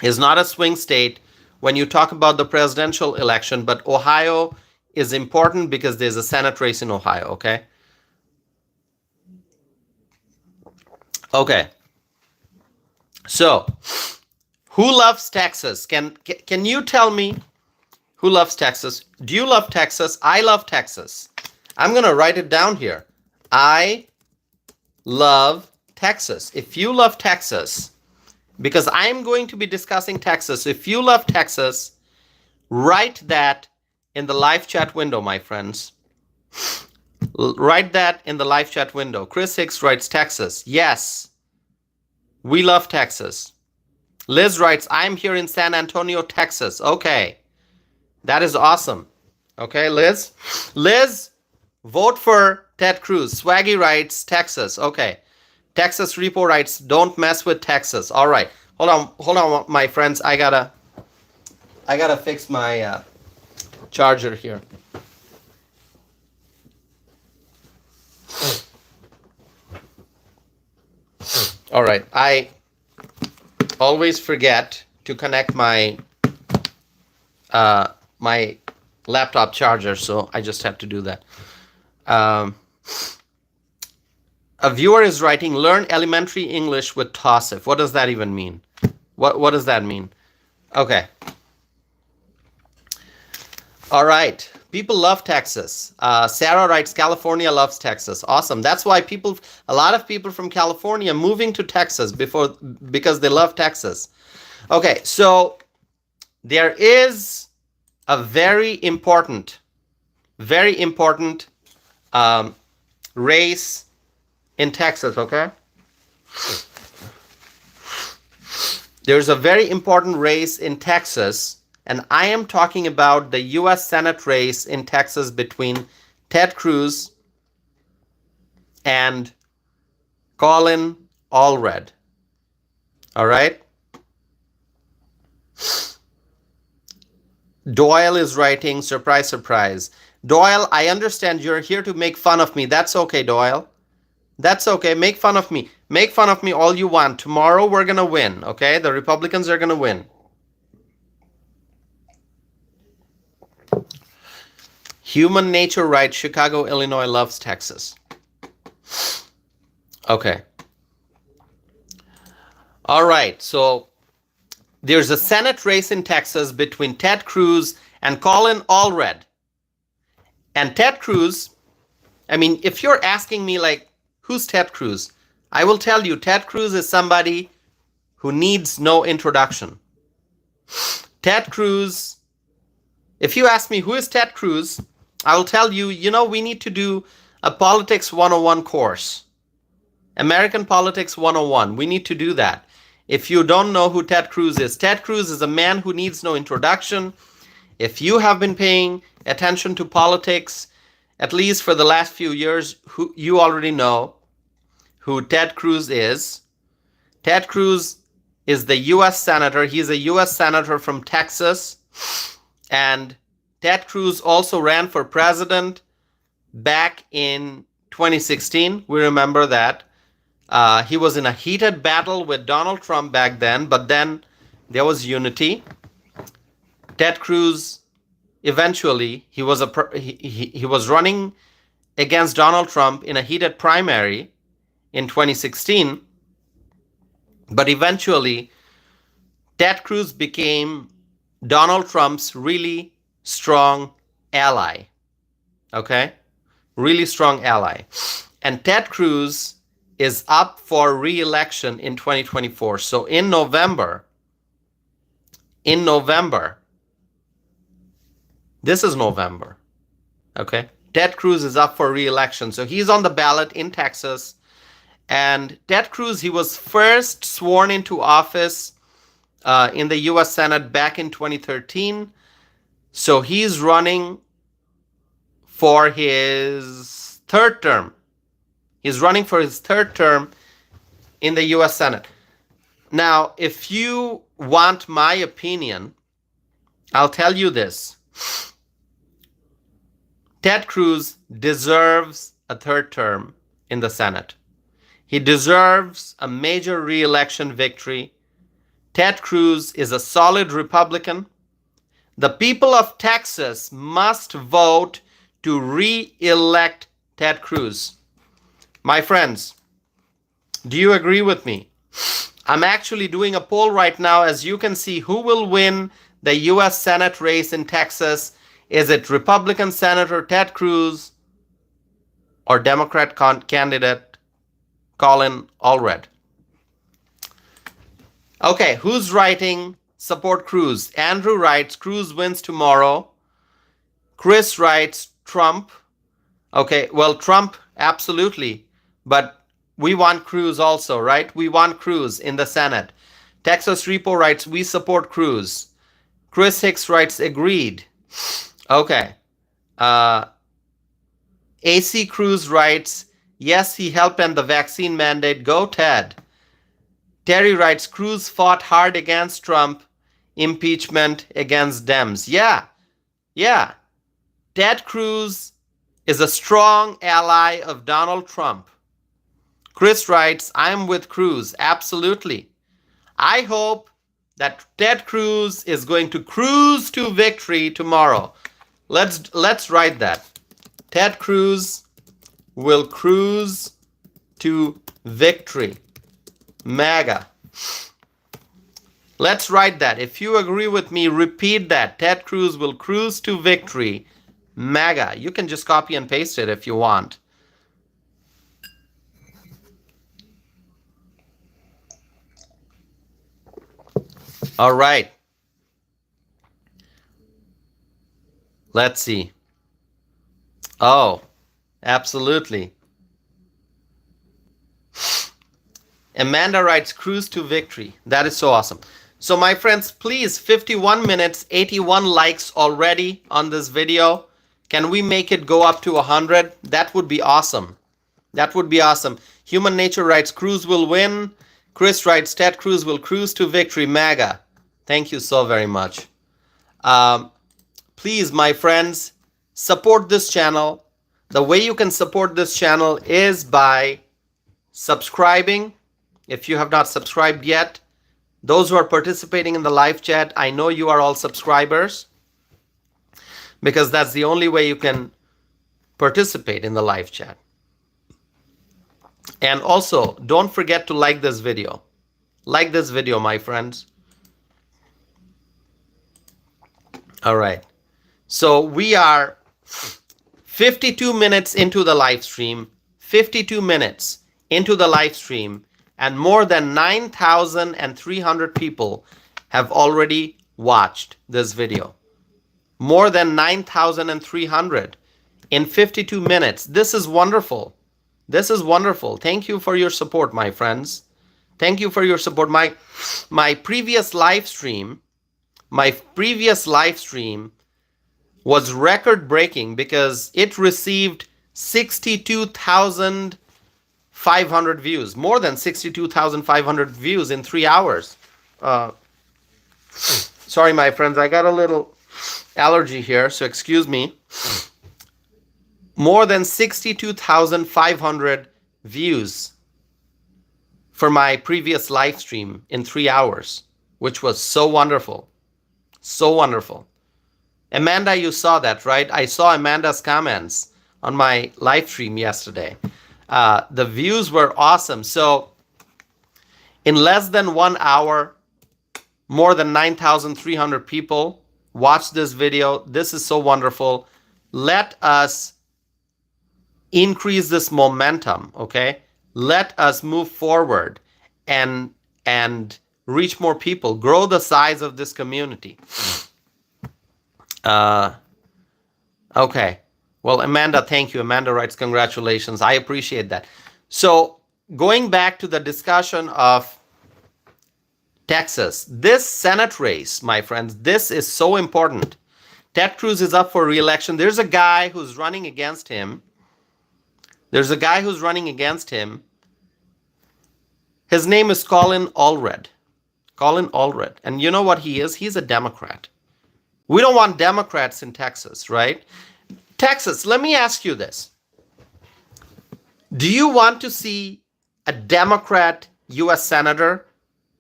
is not a swing state. when you talk about the presidential election, but Ohio is important because there's a Senate race in Ohio, okay? Okay. So, who loves Texas? Can you tell me who loves Texas? Do you love Texas? I love Texas. I'm going to write it down here. I love Texas. If you love Texas, because I'm going to be discussing Texas, if you love Texas, write that in the live chat window, my friends. Write that in the live chat window. Chris Hicks writes Texas. Yes, we love Texas. Liz writes, I'm here in San Antonio, Texas. Okay, that is awesome. Okay, Liz? Liz, vote for Ted Cruz. Swaggy writes Texas. Okay. Texas Repo writes, don't mess with Texas. All right. Hold on, my friends. I gotta fix my charger here. All right. I always forget to connect my my laptop charger, so I just have to do that. A viewer is writing, learn elementary English with TOSIF. What does that even mean? What does that mean? Okay. All right. People love Texas. Sarah writes, California loves Texas. Awesome. That's why a lot of people from California moving to Texas because they love Texas. Okay, so there is a very important race in Texas, okay? There's a very important race in Texas, and I am talking about the U.S. Senate race in Texas between Ted Cruz and Colin Allred. All right? Doyle is writing, surprise, surprise. Doyle, I understand you're here to make fun of me. That's okay, Doyle. That's okay. Make fun of me. Make fun of me all you want. Tomorrow we're going to win, okay? The Republicans are going to win. Human Nature writes, Chicago, Illinois loves Texas. Okay. All right. So there's a Senate race in Texas between Ted Cruz and Colin Allred. And Ted Cruz, I mean, if you're asking me like, who's Ted Cruz? I will tell you, Ted Cruz is somebody who needs no introduction. Ted Cruz, if you ask me who is Ted Cruz, I will tell you, we need to do a Politics 101 course. American Politics 101. We need to do that. If you don't know who Ted Cruz is a man who needs no introduction. If you have been paying attention to politics, at least for the last few years, you already know who Ted Cruz is. Ted Cruz is the U.S. Senator. He's a U.S. Senator from Texas. And Ted Cruz also ran for president back in 2016. We remember that. He was in a heated battle with Donald Trump back then, but then there was unity. Ted Cruz, eventually, he was running against Donald Trump in a heated primary in 2016, but eventually, Ted Cruz became Donald Trump's really strong ally. Okay? Really strong ally. And Ted Cruz is up for re-election in 2024. So in November, this is November, okay? Ted Cruz is up for re-election. So he's on the ballot in Texas. And Ted Cruz, he was first sworn into office in the U.S. Senate back in 2013. So he's running for his third term. He's running for his third term in the U.S. Senate. Now, if you want my opinion, I'll tell you this. Ted Cruz deserves a third term in the Senate. He deserves a major re-election victory. Ted Cruz is a solid Republican. The people of Texas must vote to re-elect Ted Cruz. My friends, do you agree with me? I'm actually doing a poll right now, as you can see, who will win the U.S. Senate race in Texas. Is it Republican Senator Ted Cruz or Democrat candidate Colin Allred? Okay, who's writing support Cruz? Andrew writes Cruz wins tomorrow. Chris writes Trump. Okay, well, Trump, absolutely. But we want Cruz also, right? We want Cruz in the Senate. Texas Repo writes, we support Cruz. Chris Hicks writes, agreed. Okay. AC Cruz writes, yes, he helped end the vaccine mandate. Go Ted. Terry writes, Cruz fought hard against Trump. Impeachment against Dems. Yeah. Ted Cruz is a strong ally of Donald Trump. Chris writes, I'm with Cruz. Absolutely. I hope that Ted Cruz is going to cruise to victory tomorrow. Let's write that. Ted Cruz will cruise to victory. MAGA. Let's write that. If you agree with me, repeat that. Ted Cruz will cruise to victory. MAGA. You can just copy and paste it if you want. All right. Let's see. Oh, absolutely. Amanda writes, cruise to victory. That is so awesome. So my friends, please, 51 minutes, 81 likes already on this video. Can we make it go up to 100? That would be awesome. That would be awesome. Human Nature writes, Cruz will win. Chris writes, Ted Cruz will cruise to victory. MAGA. Thank you so very much. Please, my friends, support this channel. The way you can support this channel is by subscribing. If you have not subscribed yet, those who are participating in the live chat, I know you are all subscribers, because that's the only way you can participate in the live chat. And also, don't forget to like this video. Like this video, my friends. All right. So we are 52 minutes into the live stream. 52 minutes into the live stream. And more than 9,300 people have already watched this video. More than 9,300 in 52 minutes. This is wonderful. This is wonderful. Thank you for your support, my friends. Thank you for your support. My previous live stream was record-breaking because it received 62,500 views, more than 62,500 views in 3 hours. Sorry, my friends, I got a little allergy here, so excuse me. More than 62,500 views for my previous live stream in 3 hours, which was so wonderful. So wonderful. Amanda, you saw that, right? I saw Amanda's comments on my live stream yesterday. The views were awesome. So in less than 1 hour, more than 9,300 people watched this video. This is so wonderful. Let us increase this momentum, okay? Let us move forward and reach more people, grow the size of this community. Okay. Well, Amanda, thank you. Amanda writes, congratulations. I appreciate that. So going back to the discussion of Texas, this Senate race, my friends, this is so important. Ted Cruz is up for re-election. There's a guy who's running against him. His name is Colin Allred. Colin Allred. And you know what he is? He's a Democrat. We don't want Democrats in Texas, right? Texas, let me ask you this. Do you want to see a Democrat U.S. Senator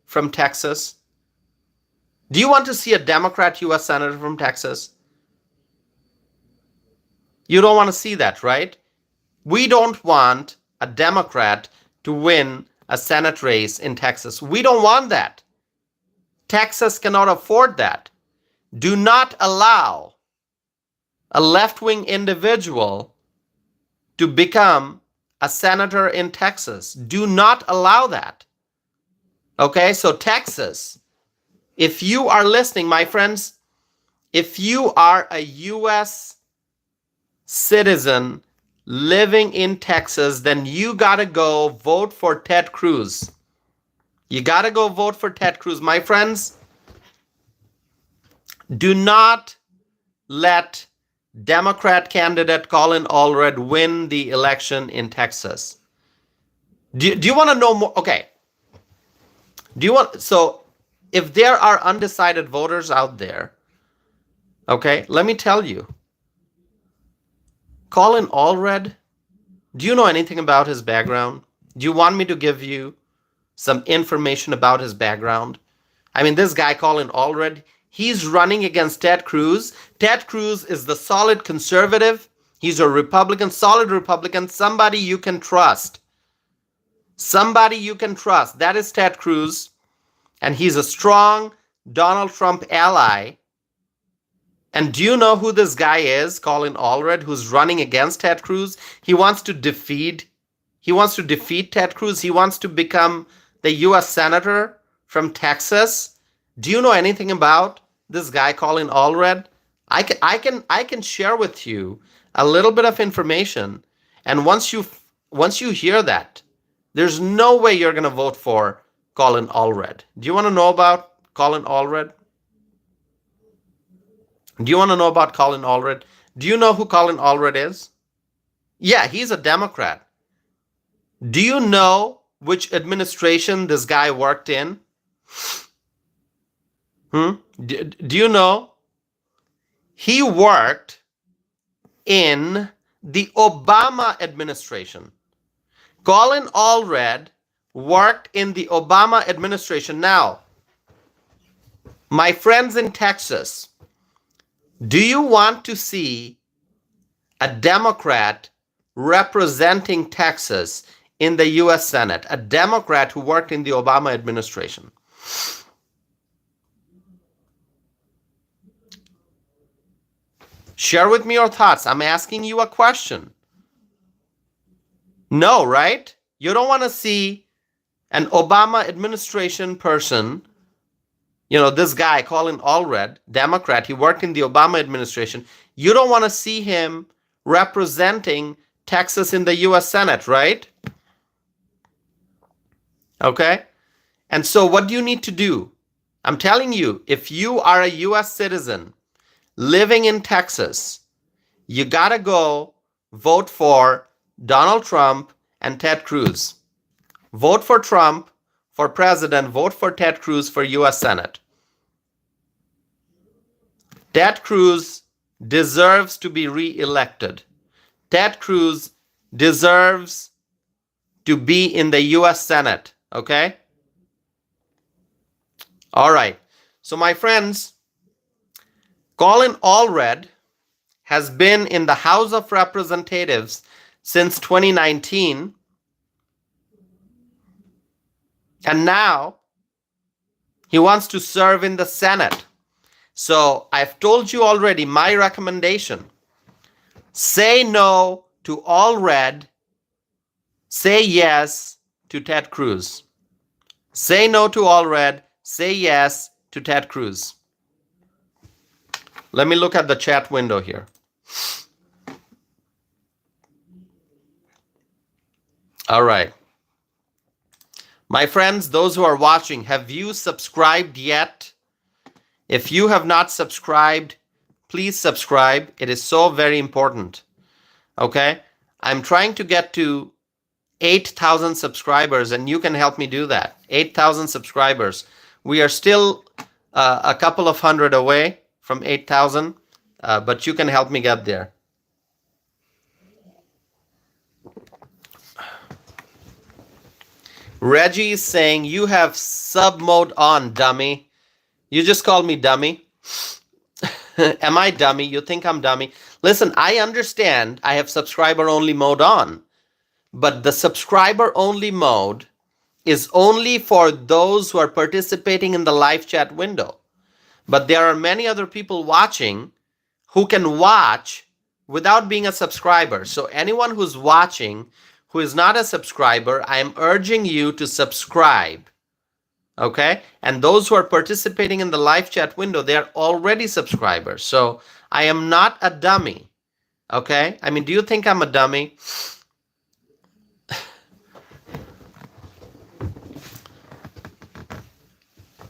from Texas? Do you want to see a Democrat U.S. Senator from Texas? You don't want to see that, right? We don't want a Democrat to win a Senate race in Texas. We don't want that. Texas cannot afford that. Do not allow a left-wing individual to become a senator in Texas. Do not allow that. Okay, so Texas, if you are listening, my friends, if you are a U.S. citizen living in Texas, then you gotta go vote for Ted Cruz. You gotta go vote for Ted Cruz. My friends, do not let Democrat candidate Colin Allred win the election in Texas. Do you want to know more? Okay. So if there are undecided voters out there, okay, let me tell you, Colin Allred, do you know anything about his background? Do you want me to give you some information about his background? I mean, this guy, Colin Allred, he's running against Ted Cruz. Ted Cruz is the solid conservative. He's a Republican, solid Republican, somebody you can trust. Somebody you can trust. That is Ted Cruz. And he's a strong Donald Trump ally. And do you know who this guy is, Colin Allred, who's running against Ted Cruz? He wants to defeat Ted Cruz. He wants to become the U.S. Senator from Texas. Do you know anything about this guy, Colin Allred? I can share with you a little bit of information. And once you hear that, there's no way you're going to vote for Colin Allred. Do you want to know about Colin Allred? Do you want to know about Colin Allred? Do you know who Colin Allred is? Yeah, he's a Democrat. Do you know which administration this guy worked in? Do you know? He worked in the Obama administration. Colin Allred worked in the Obama administration. Now, my friends in Texas, do you want to see a Democrat representing Texas in the U.S. Senate? A Democrat who worked in the Obama administration. Share with me your thoughts. I'm asking you a question. No, right? You don't want to see an Obama administration person, you know, this guy, Colin Allred, Democrat, he worked in the Obama administration. You don't want to see him representing Texas in the U.S. Senate, right? Okay? And so what do you need to do? I'm telling you, if you are a U.S. citizen living in Texas, you gotta go vote for Donald Trump and Ted Cruz. Vote for Trump for president, vote for Ted Cruz for U.S. Senate. Ted Cruz deserves to be re-elected. Ted Cruz deserves to be in the U.S. Senate, okay? All right. So my friends, Colin Allred has been in the House of Representatives since 2019. And now he wants to serve in the Senate. So I've told you already my recommendation. Say no to Allred. Say yes to Ted Cruz. Say no to Allred. Say yes to Ted Cruz. Let me look at the chat window here. All right. My friends, those who are watching, have you subscribed yet? If you have not subscribed, please subscribe. It is so very important. Okay? I'm trying to get to 8,000 subscribers, and you can help me do that. 8,000 subscribers. We are still a couple of hundred away from 8,000, but you can help me get there. Reggie is saying, you have sub mode on, dummy. You just called me dummy. Am I dummy? You think I'm dummy? Listen, I understand I have subscriber only mode on, but the subscriber only mode is only for those who are participating in the live chat window. But there are many other people watching who can watch without being a subscriber. So anyone who's watching who is not a subscriber, I am urging you to subscribe. Okay? And those who are participating in the live chat window, they are already subscribers. So I am not a dummy. Okay? I mean, do you think I'm a dummy?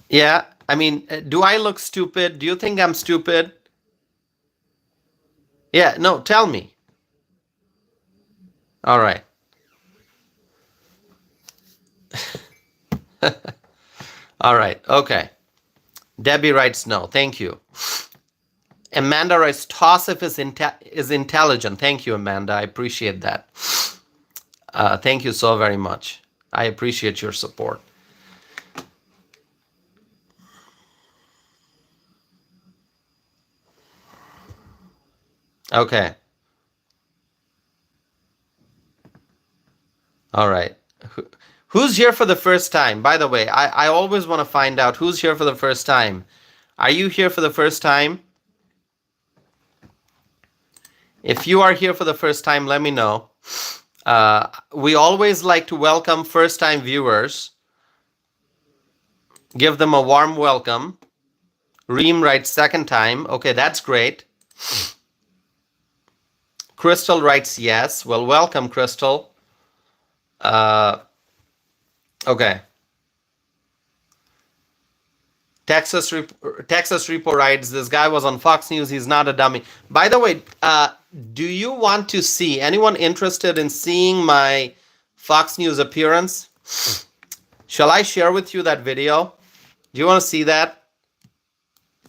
Yeah. I mean, do I look stupid? Do you think I'm stupid? Yeah. No, tell me. All right. All right. Okay. Debbie writes no. Thank you. Amanda writes Tosif is intelligent. Thank you, Amanda. I appreciate that. Thank you so very much. I appreciate your support. Okay. All right. Who's here for the first time? By the way, I always want to find out who's here for the first time. Are you here for the first time? If you are here for the first time, let me know. We always like to welcome first-time viewers. Give them a warm welcome. Reem writes second time. Okay, that's great. Crystal writes yes. Well, welcome, Crystal. Okay. Texas Repo writes, this guy was on Fox News. He's not a dummy. By the way, do you want to see, anyone interested in seeing my Fox News appearance? Shall I share with you that video? Do you want to see that?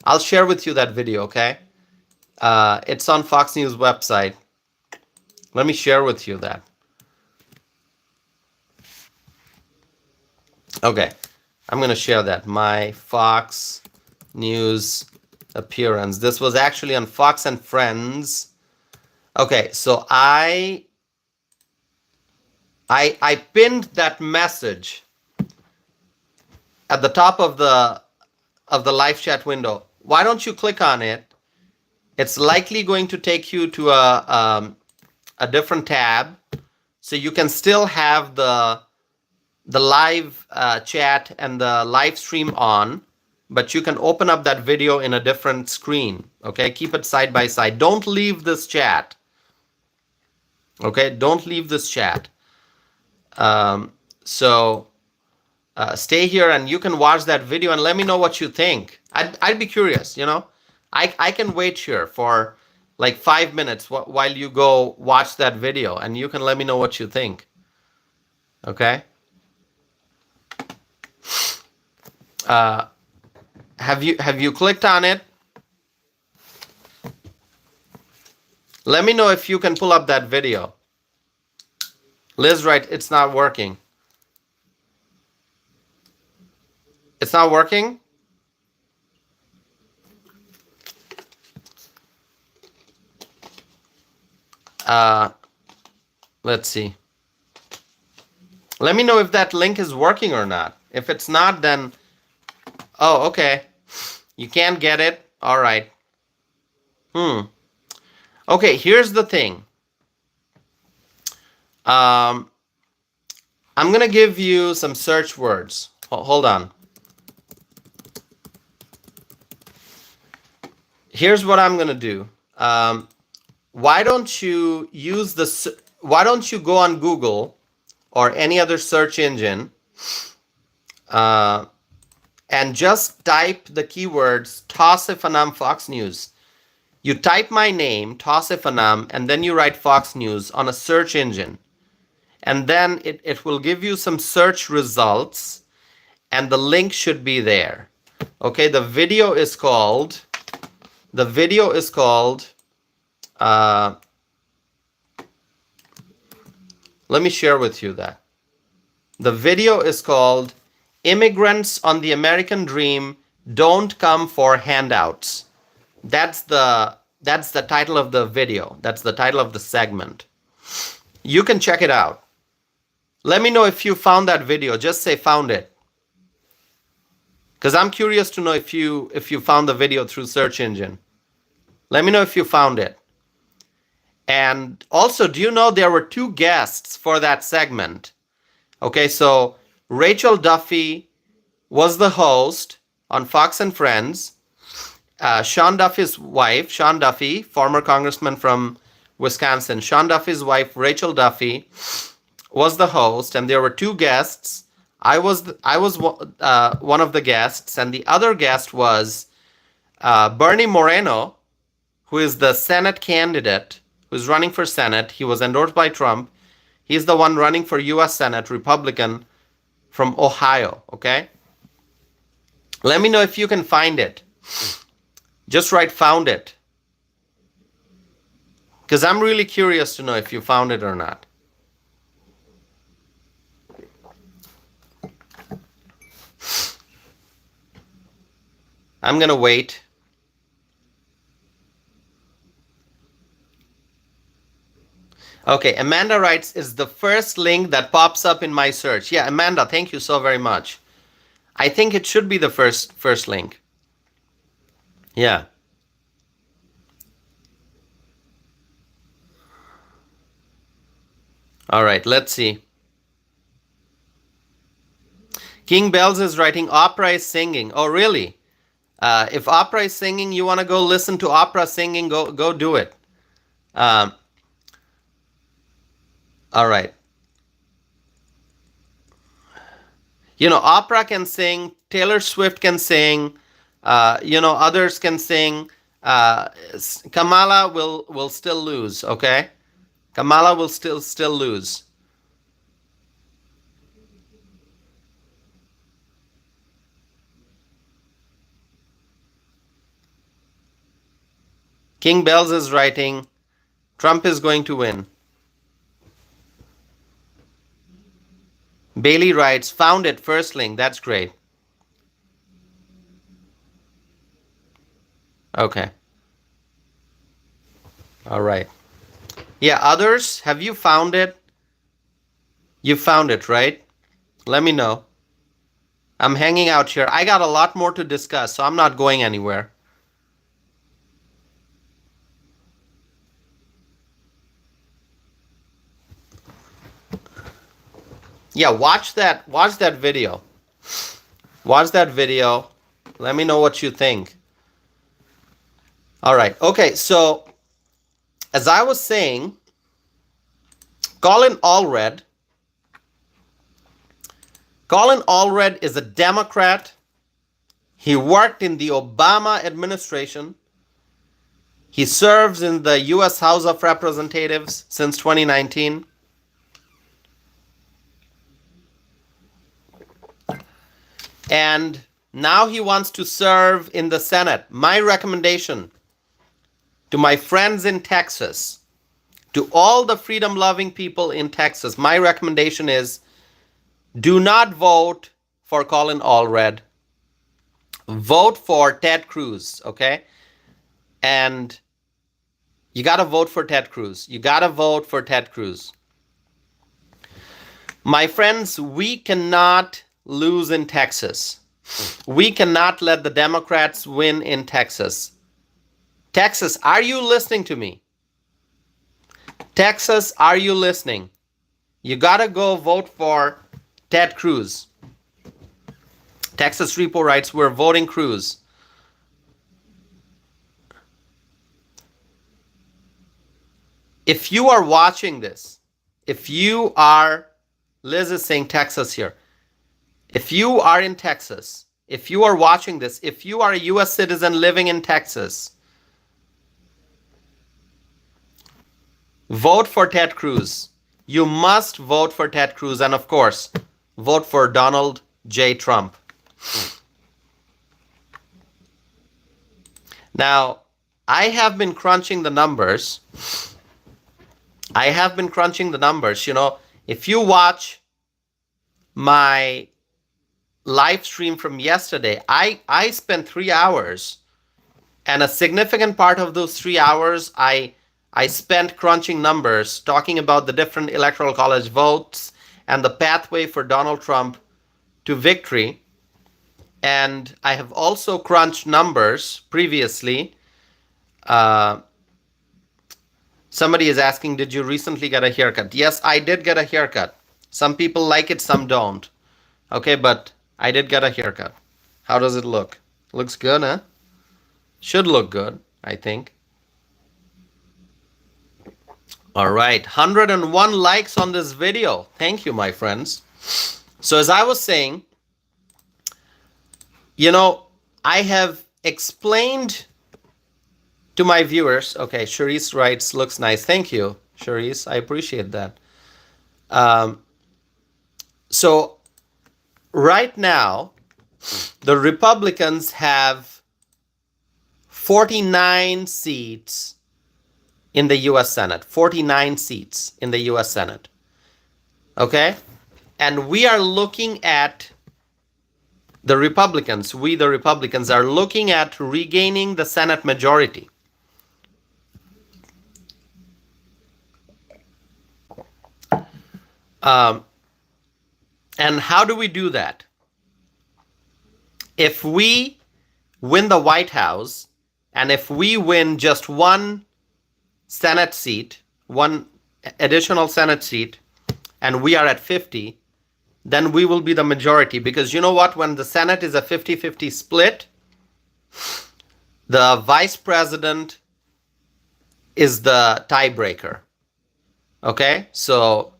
I'll share with you that video, okay? It's on Fox News website. Let me share with you that. Okay, I'm going to share that. My Fox News appearance. This was actually on Fox and Friends. Okay, so I pinned that message at the top of the live chat window. Why don't you click on it? It's likely going to take you to a different tab, so you can still have the live chat and the live stream on, but you can open up that video in a different screen. Okay, keep it side by side. Don't leave this chat. Okay, don't leave this chat. Stay here and you can watch that video and let me know what you think. I'd be curious, you know. I can wait here for like 5 minutes while you go watch that video and you can let me know what you think. Okay. Have you clicked on it? Let me know if you can pull up that video. Liz writes, it's not working. It's not working? Let's see. Let me know if that link is working or not. If it's not, then... Oh, okay. You can't get it? All right. Okay, here's the thing. I'm going to give you some search words. Hold on. Here's what I'm going to do. Why don't you go on Google or any other search engine and just type the keywords Tosif Anam Fox News. You type my name, Tosif Anam, and then you write Fox News on a search engine. And then it will give you some search results and the link should be there. Okay, the video is called, let me share with you that. The video is called Immigrants on the American Dream Don't come for handouts. That's the title of the video. That's the title of the segment. You can check it out. Let me know if you found that video. Just say found it. Because I'm curious to know if you found the video through search engine. Let me know if you found it. And also, do you know there were 2 guests for that segment? Okay, so Rachel Duffy was the host on Fox and Friends. Sean Duffy's wife, Sean Duffy, former congressman from Wisconsin, Sean Duffy's wife, Rachel Duffy, was the host, and there were 2 guests. I was one of the guests, and the other guest was Bernie Moreno, who is the Senate candidate who's running for Senate. He was endorsed by Trump. He's the one running for U.S. Senate, Republican from Ohio, okay? Let me know if you can find it. Just write found it. Because I'm really curious to know if you found it or not. I'm going to wait. Okay, Amanda writes, is the first link that pops up in my search. Yeah, Amanda, thank you so very much. I think it should be the first link. Yeah. All right, let's see. King Bells is writing, opera is singing. Oh, really? If opera is singing, you want to go listen to opera singing, go do it. All right. You know, opera can sing, Taylor Swift can sing, others can sing. Kamala will still lose, okay? Kamala will still lose. King Bells is writing, Trump is going to win. Bailey writes, found it, first link. That's great. Okay. All right. Yeah, others, have you found it? You found it, right? Let me know. I'm hanging out here. I got a lot more to discuss, so I'm not going anywhere. Yeah, watch that video. Watch that video. Let me know what you think. All right. Okay, so as I was saying, Colin Allred is a Democrat. He worked in the Obama administration. He serves in the U.S. House of Representatives since 2019. And now he wants to serve in the Senate. My recommendation to my friends in Texas, to all the freedom-loving people in Texas, my recommendation is do not vote for Colin Allred. Vote for Ted Cruz, okay? And you got to vote for Ted Cruz. You got to vote for Ted Cruz. My friends, we cannot lose in Texas. We cannot let the Democrats win in Texas. Texas, are you listening to me? Texas, are you listening? You gotta go vote for Ted Cruz. Texas Repo writes, we're voting Cruz. If you are watching this, Liz is saying Texas here. If you are in Texas, if you are watching this, if you are a U.S. citizen living in Texas, vote for Ted Cruz. You must vote for Ted Cruz. And of course, vote for Donald J. Trump. Now, I have been crunching the numbers. You know, if you watch my live stream from yesterday, I spent 3 hours, and a significant part of those 3 hours I spent crunching numbers, talking about the different electoral college votes and the pathway for Donald Trump to victory. And I have also crunched numbers previously. Somebody is asking, did you recently get a haircut? Yes, I did get a haircut. Some people like it, some don't. Okay, but I did get a haircut. How does it look? Looks good, huh? Should look good, I think. All right, 101 likes on this video. Thank you, my friends. So as I was saying, you know, I have explained to my viewers. Okay, Charisse writes, looks nice. Thank you, Charisse. I appreciate that. So right now, the Republicans have 49 seats in the U.S. Senate. 49 seats in the U.S. Senate. Okay? And we are looking at the Republicans, we the Republicans are looking at regaining the Senate majority. And how do we do that? If we win the White House, and if we win just one Senate seat, one additional Senate seat, and we are at 50, then we will be the majority. Because you know what? When the Senate is a 50-50 split, the vice president is the tiebreaker. Okay? So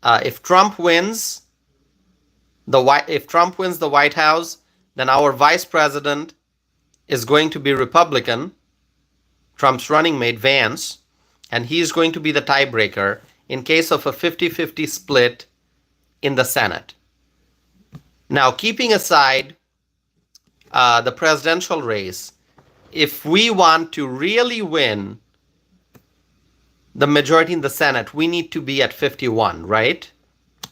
if Trump wins the White House, then our vice president is going to be Republican, Trump's running mate Vance, and he's going to be the tiebreaker in case of a 50-50 split in the Senate. Now, keeping aside the presidential race, if we want to really win the majority in the Senate, we need to be at 51, right?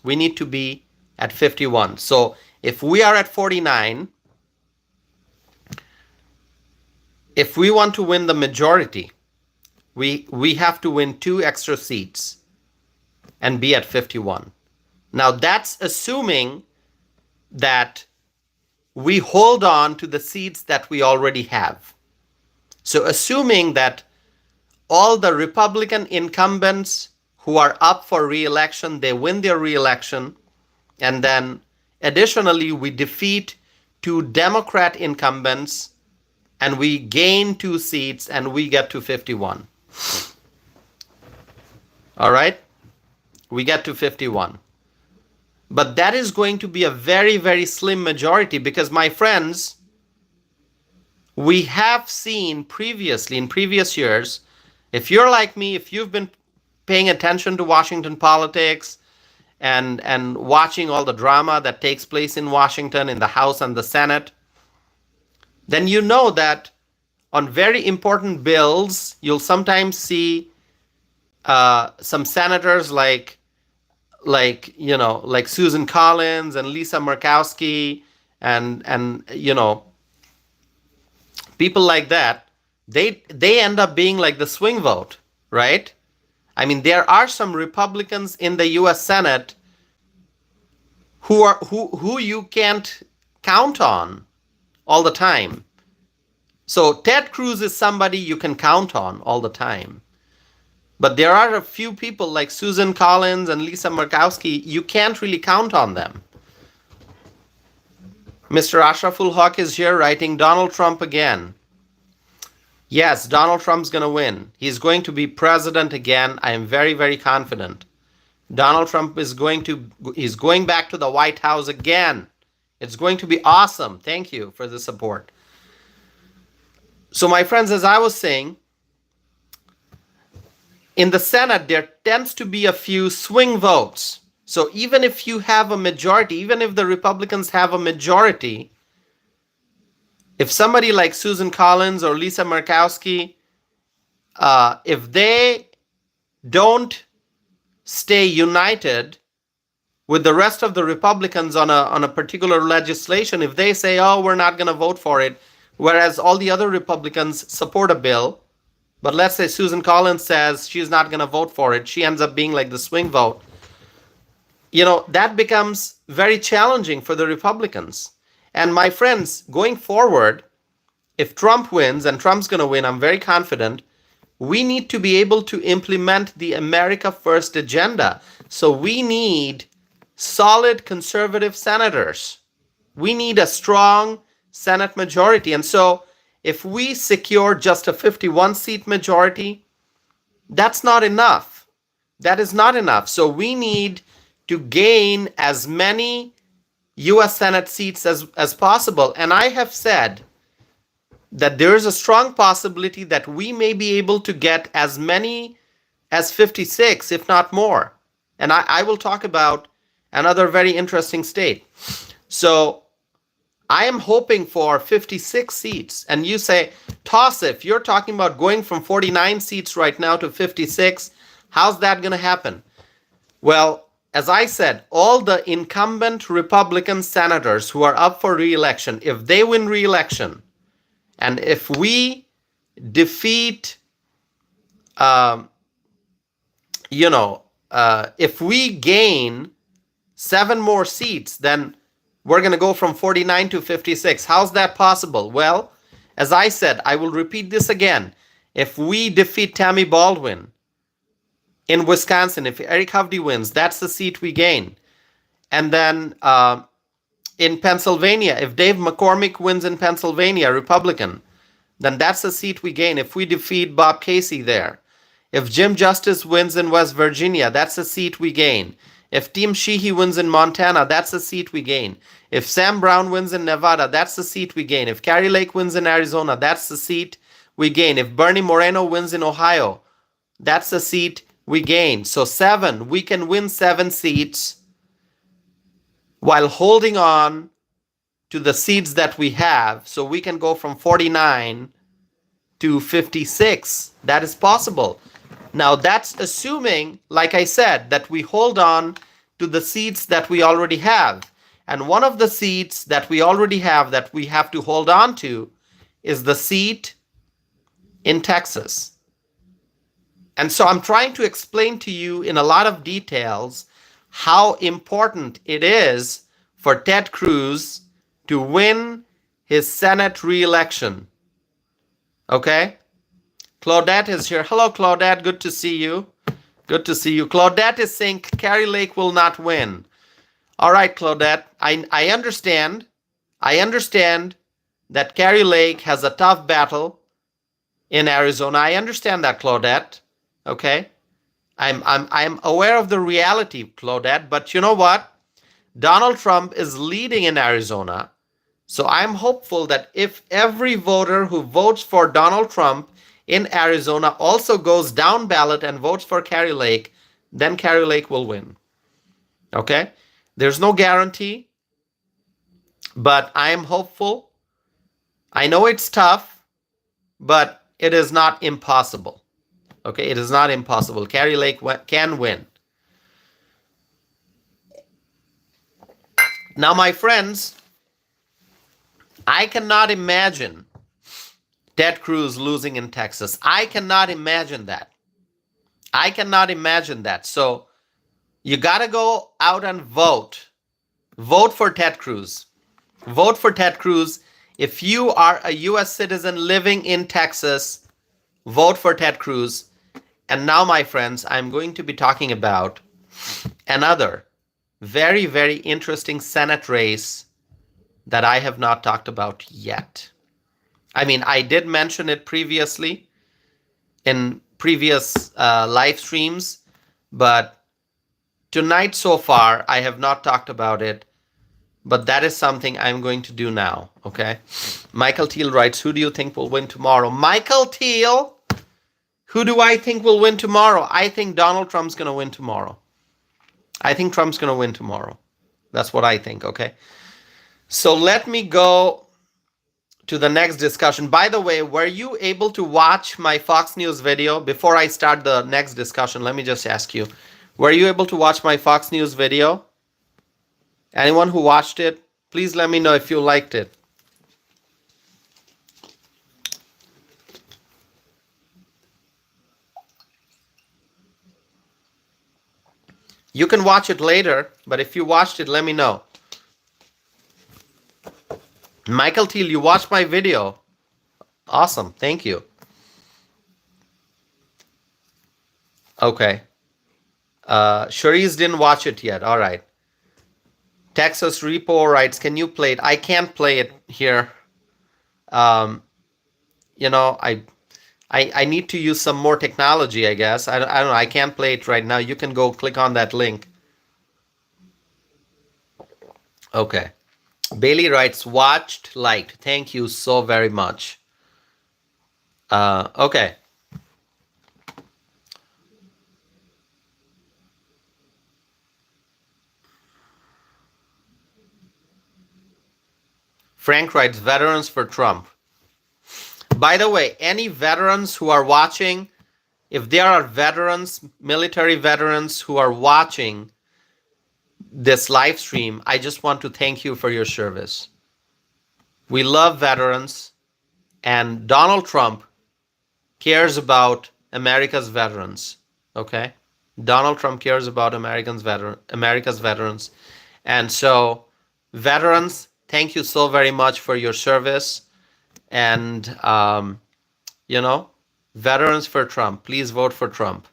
We need to be at 51. So if we are at 49, if we want to win the majority, we have to win 2 extra seats and be at 51. Now that's assuming that we hold on to the seats that we already have. So assuming that all the Republican incumbents who are up for re-election, they win their re-election, and then additionally we defeat 2 Democrat incumbents and we gain 2 seats and we get to 51. All right? We get to 51. But that is going to be a very, very slim majority because, my friends, we have seen previously, in previous years, if you're like me, if you've been paying attention to Washington politics and watching all the drama that takes place in Washington, in the House and the Senate, then you know that on very important bills, you'll sometimes see some senators like Susan Collins and Lisa Murkowski and people like that, they end up being like the swing vote, right? I mean, there are some Republicans in the U.S. Senate who you can't count on all the time. So Ted Cruz is somebody you can count on all the time. But there are a few people like Susan Collins and Lisa Murkowski, you can't really count on them. Mr. Ashraful Haq is here writing, Donald Trump again. Yes, Donald Trump's going to win. He's going to be president again. I am very, very confident. Donald Trump is he's going back to the White House again. It's going to be awesome. Thank you for the support. So my friends, as I was saying, in the Senate, there tends to be a few swing votes. So even if you have a majority, even if the Republicans have a majority, if somebody like Susan Collins or Lisa Murkowski, if they don't stay united with the rest of the Republicans on a particular legislation, if they say, oh, we're not going to vote for it, whereas all the other Republicans support a bill, but let's say Susan Collins says she's not going to vote for it, she ends up being like the swing vote, that becomes very challenging for the Republicans. And my friends, going forward, if Trump wins, and Trump's going to win, I'm very confident, we need to be able to implement the America First agenda. So we need solid conservative senators. We need a strong Senate majority. And so if we secure just a 51-seat majority, that's not enough. That is not enough. So we need to gain as many U.S. Senate seats as possible. And I have said that there is a strong possibility that we may be able to get as many as 56, if not more. And I will talk about another very interesting state. So I am hoping for 56 seats. And you say, Tausif, you're talking about going from 49 seats right now to 56. How's that going to happen? Well, as I said, all the incumbent Republican senators who are up for re-election, if they win re-election, and if we defeat, if we gain 7 more seats, then we're going to go from 49 to 56. How's that possible? Well, as I said, I will repeat this again. If we defeat Tammy Baldwin in Wisconsin, if Eric Hovde wins, that's the seat we gain. And then in Pennsylvania, if Dave McCormick wins in Pennsylvania, Republican, then that's the seat we gain. If we defeat Bob Casey there. If Jim Justice wins in West Virginia, that's the seat we gain. If Tim Sheehy wins in Montana, that's the seat we gain. If Sam Brown wins in Nevada, that's the seat we gain. If Kari Lake wins in Arizona, that's the seat we gain. If Bernie Moreno wins in Ohio, that's the seat we gain. So 7, we can win 7 seats while holding on to the seats that we have. So we can go from 49 to 56. That is possible. Now that's assuming, like I said, that we hold on to the seats that we already have. And one of the seats that we already have that we have to hold on to is the seat in Texas. And so I'm trying to explain to you in a lot of details how important it is for Ted Cruz to win his Senate re-election. Okay? Claudette is here. Hello, Claudette. Good to see you. Good to see you. Claudette is saying Kari Lake will not win. All right, Claudette. I understand. I understand that Kari Lake has a tough battle in Arizona. I understand that, Claudette. Okay? I'm aware of the reality, Claudette. But you know what? Donald Trump is leading in Arizona. So I'm hopeful that if every voter who votes for Donald Trump in Arizona also goes down ballot and votes for Kari Lake, then Kari Lake will win. Okay? There's no guarantee, but I am hopeful. I know it's tough, but it is not impossible. Okay? It is not impossible. Kari Lake can win. Now, my friends, I cannot imagine Ted Cruz losing in Texas. I cannot imagine that. I cannot imagine that. So you got to go out and vote. Vote for Ted Cruz. Vote for Ted Cruz. If you are a U.S. citizen living in Texas, vote for Ted Cruz. And now, my friends, I'm going to be talking about another very, very interesting Senate race that I have not talked about yet. I mean, I did mention it previously in previous live streams, but tonight so far, I have not talked about it, but that is something I'm going to do now, okay? Michael Teal writes, who do you think will win tomorrow? Michael Teal, who do I think will win tomorrow? I think Donald Trump's going to win tomorrow. I think Trump's going to win tomorrow. That's what I think, okay? So let me go to the next discussion. By the way, were you able to watch my Fox News video? Before I start the next discussion, let me just ask you, were you able to watch my Fox News video? Anyone who watched it, please let me know if you liked it. You can watch it later, but if you watched it, let me know. Michael Thiel, you watched my video. Awesome. Thank you. Okay. Cherise didn't watch it yet. All right. Texas Repo writes, can you play it? I can't play it here. You know, I need to use some more technology, I guess. I don't know. I can't play it right now. You can go click on that link. Okay. Bailey writes, watched, liked. Thank you so very much. Okay. Frank writes, veterans for Trump. By the way, any veterans who are watching, if there are veterans, military veterans who are watching this live stream, I just want to thank you for your service. We love veterans, and Donald Trump cares about America's veterans. Okay? Donald Trump cares about America's veterans. And so, veterans, thank you so very much for your service. And, you know, veterans for Trump. Please vote for Trump.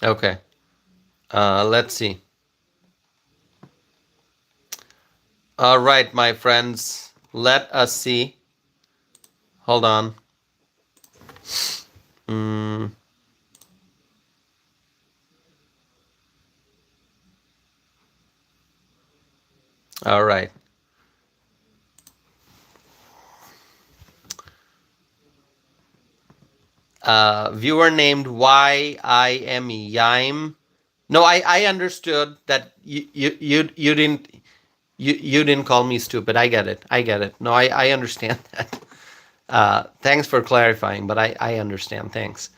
Okay. Let's see. All right, my friends. Let us see. Hold on. All right. Viewer named YIME. Yime. No, I understood that you didn't call me stupid. I get it. No, I understand that. Thanks for clarifying, but I understand. Thanks.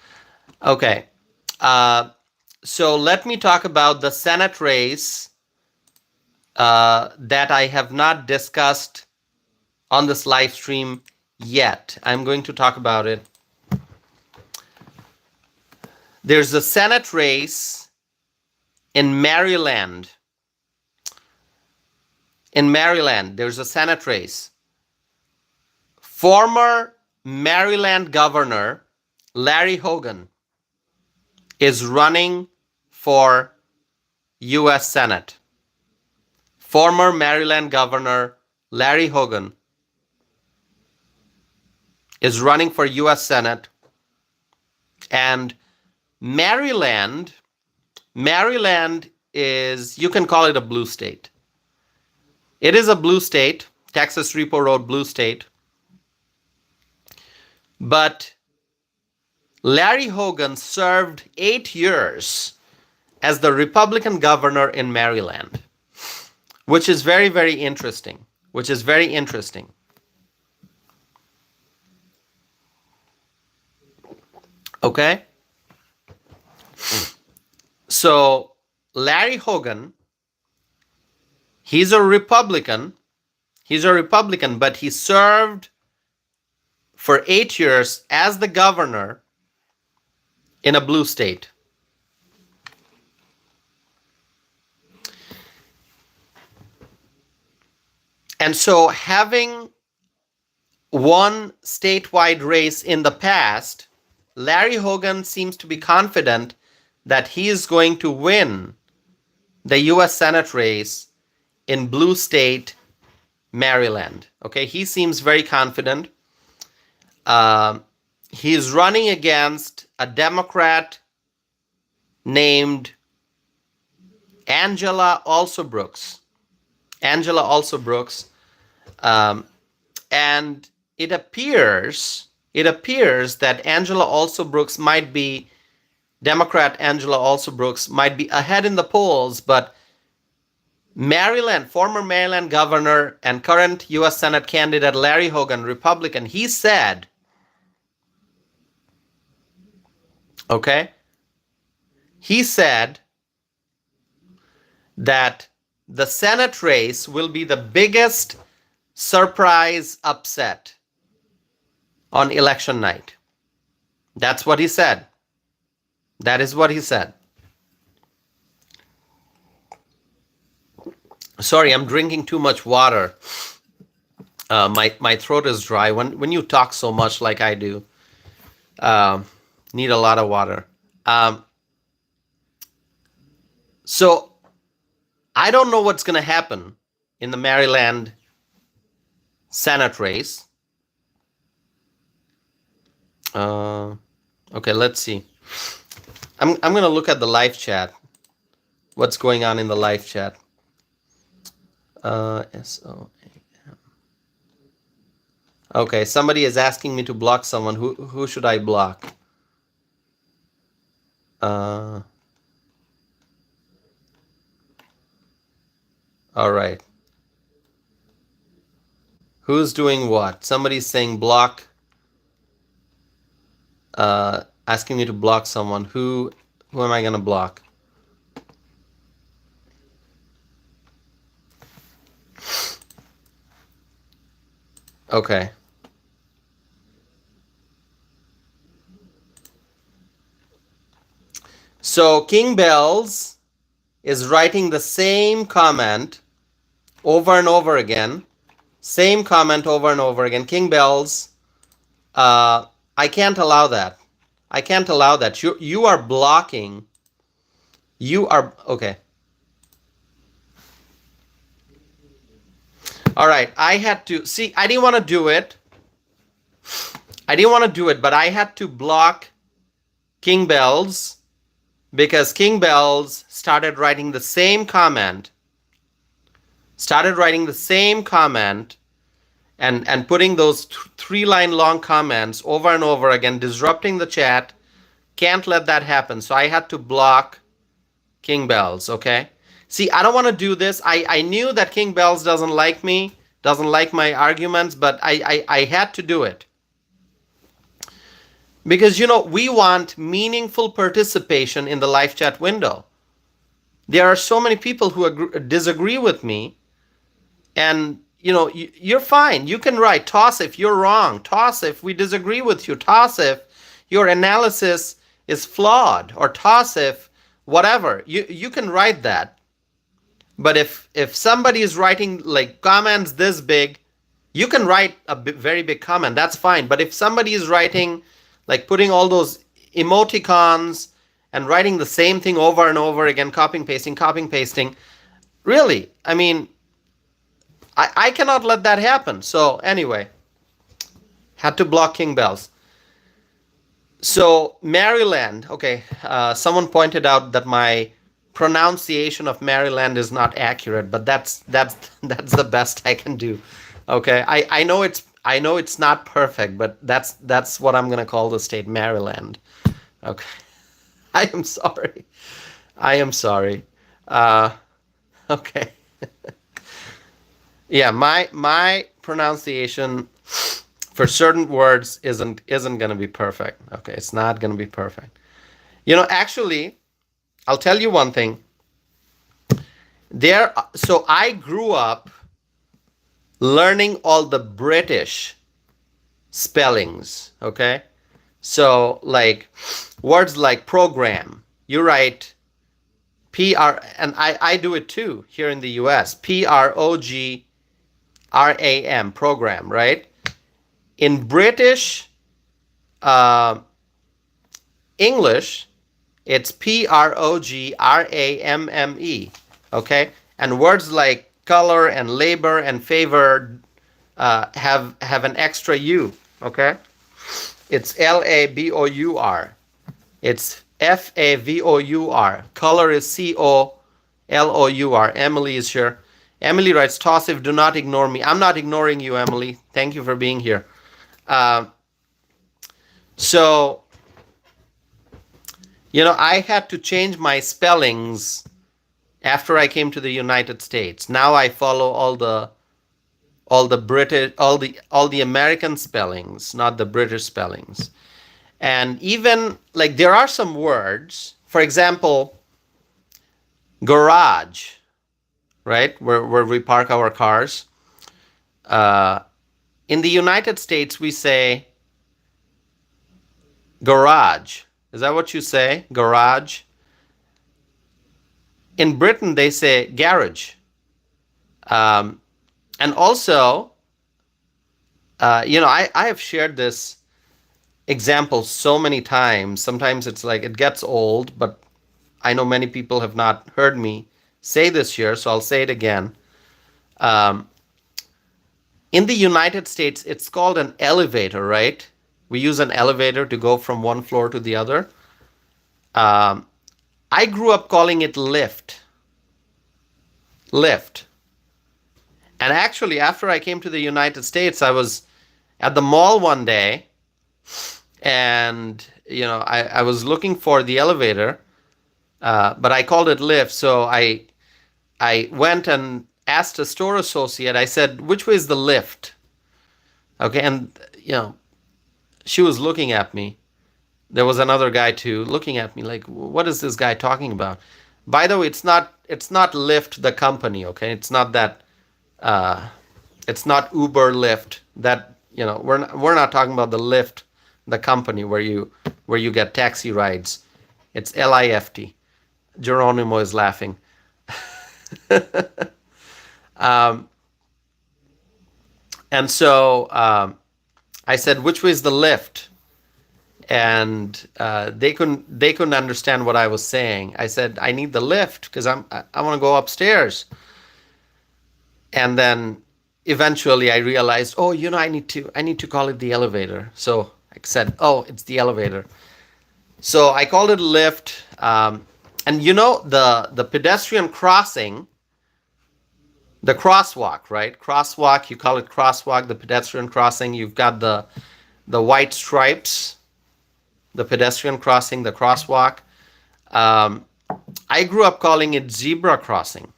Okay. So let me talk about the Senate race that I have not discussed on this live stream yet. I'm going to talk about it. There's a Senate race in Maryland. In Maryland, there's a Senate race. Former Maryland Governor Larry Hogan is running for U.S. Senate. Former Maryland Governor Larry Hogan is running for U.S. Senate. And Maryland is, you can call it a blue state. It is a blue state. Texas Repo wrote blue state. But Larry Hogan served 8 years as the Republican governor in Maryland, which is very, very interesting. Okay? So, Larry Hogan, he's a Republican, but he served for 8 years as the governor in a blue state. And so having won statewide race in the past, Larry Hogan seems to be confident that he is going to win the U.S. Senate race in blue state, Maryland. Okay, he seems very confident. He's running against a Democrat named Angela Alsobrooks. And it appears that Angela Alsobrooks might be, Democrat Angela Alsobrooks might be ahead in the polls, but former Maryland governor and current U.S. Senate candidate Larry Hogan, Republican, he said Okay? He said that the Senate race will be the biggest surprise upset on election night. That's what he said. That is what he said. Sorry, I'm drinking too much water. My throat is dry. When you talk so much like I do, need a lot of water. So I don't know what's going to happen in the Maryland Senate race. Okay, let's see. I'm going to look at the live chat. What's going on in the live chat? SOAM. Okay, somebody is asking me to block someone. Who should I block? All right. Who's doing what? Somebody's saying block. Asking me to block someone. Who am I going to block? Okay. So King Bells is writing the same comment over and over again. Same comment over and over again. King Bells, I can't allow that. I can't allow that. You are blocking. You are, okay. All right, I had to, see, I didn't want to do it. But I had to block King Bells because King Bells started writing the same comment. And putting those 3-line long comments over and over again, disrupting the chat. Can't let that happen. So I had to block King Bells, okay? See, I don't want to do this. I knew that King Bells doesn't like me, doesn't like my arguments, but I had to do it. Because, we want meaningful participation in the live chat window. There are so many people who disagree with me, and you're fine. You can write, toss if you're wrong, toss if we disagree with you, toss if your analysis is flawed, or toss if whatever. You can write that. But if somebody is writing like comments this big, you can write a very big comment. That's fine. But if somebody is writing, like putting all those emoticons and writing the same thing over and over again, copying, pasting, really, I mean, I cannot let that happen. So anyway, had to block King Bells. So Maryland, okay, someone pointed out that my pronunciation of Maryland is not accurate, but that's the best I can do. Okay, I know it's not perfect, but that's what I'm gonna call the state, Maryland. Okay, I am sorry. Okay. Yeah, my pronunciation for certain words isn't going to be perfect. Okay, it's not going to be perfect. Actually, I'll tell you one thing. So I grew up learning all the British spellings, okay? So like words like program, you write PR, and I do it too here in the US, PROGRAM, program, right? In British English, it's PROGRAMME, okay? And words like color and labor and favor have an extra U, okay? It's LABOUR. It's FAVOUR. Color is COLOUR. Emily is here. Emily writes, Tossif, do not ignore me. I'm not ignoring you, Emily. Thank you for being here. So, I had to change my spellings after I came to the United States. Now I follow all the British, all the American spellings, not the British spellings. And even like there are some words, for example, garage, right? Where we park our cars. In the United States, we say garage. Is that what you say? Garage. In Britain, they say garage. And also, I have shared this example so many times. Sometimes it's like it gets old, but I know many people have not heard me say this here, so I'll say it again. In the United States, it's called an elevator, right? We use an elevator to go from one floor to the other. I grew up calling it lift. Lift. And actually, after I came to the United States, I was at the mall one day, and I was looking for the elevator, but I called it lift. So I went and asked a store associate. I said, "Which way is the lift?" Okay, and she was looking at me. There was another guy too looking at me like, "What is this guy talking about?" By the way, it's not Lyft the company. Okay, it's not that. It's not Uber Lyft. That we're not talking about the Lyft the company where you get taxi rides. It's Lyft. Geronimo is laughing. And so I said, "Which way is the lift?" And they couldn't understand what I was saying. I said, "I need the lift because I want to go upstairs." And then eventually I realized, oh, I need to call it the elevator. So I said, "Oh, it's the elevator." So I called it lift. And the pedestrian crossing, the crosswalk, right? Crosswalk, you call it crosswalk. The pedestrian crossing, you've got the white stripes. The pedestrian crossing, the crosswalk. I grew up calling it zebra crossing.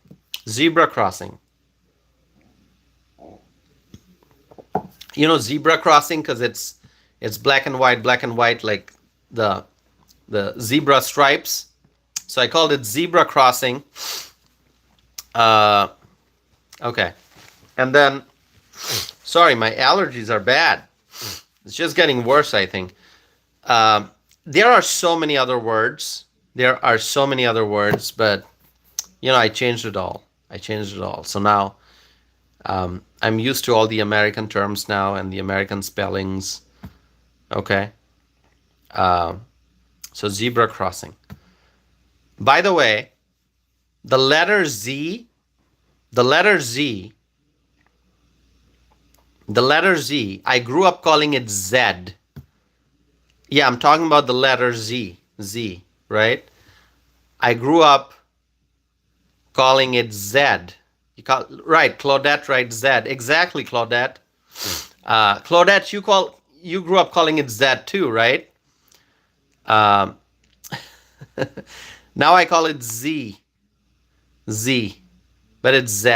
Zebra crossing. Zebra crossing because it's black and white, like the zebra stripes. So I called it zebra crossing. Okay. And then, sorry, my allergies are bad. It's just getting worse, I think. There are so many other words. But I changed it all. So now I'm used to all the American terms now and the American spellings. Okay. So zebra crossing. By the way, the letter Z, I grew up calling it Z. Yeah, I'm talking about the letter Z, right? I grew up calling it Z. Right, Claudette, right? Z. Exactly, Claudette. Claudette, you grew up calling it Z too, right? Now I call it Z, but it's Z.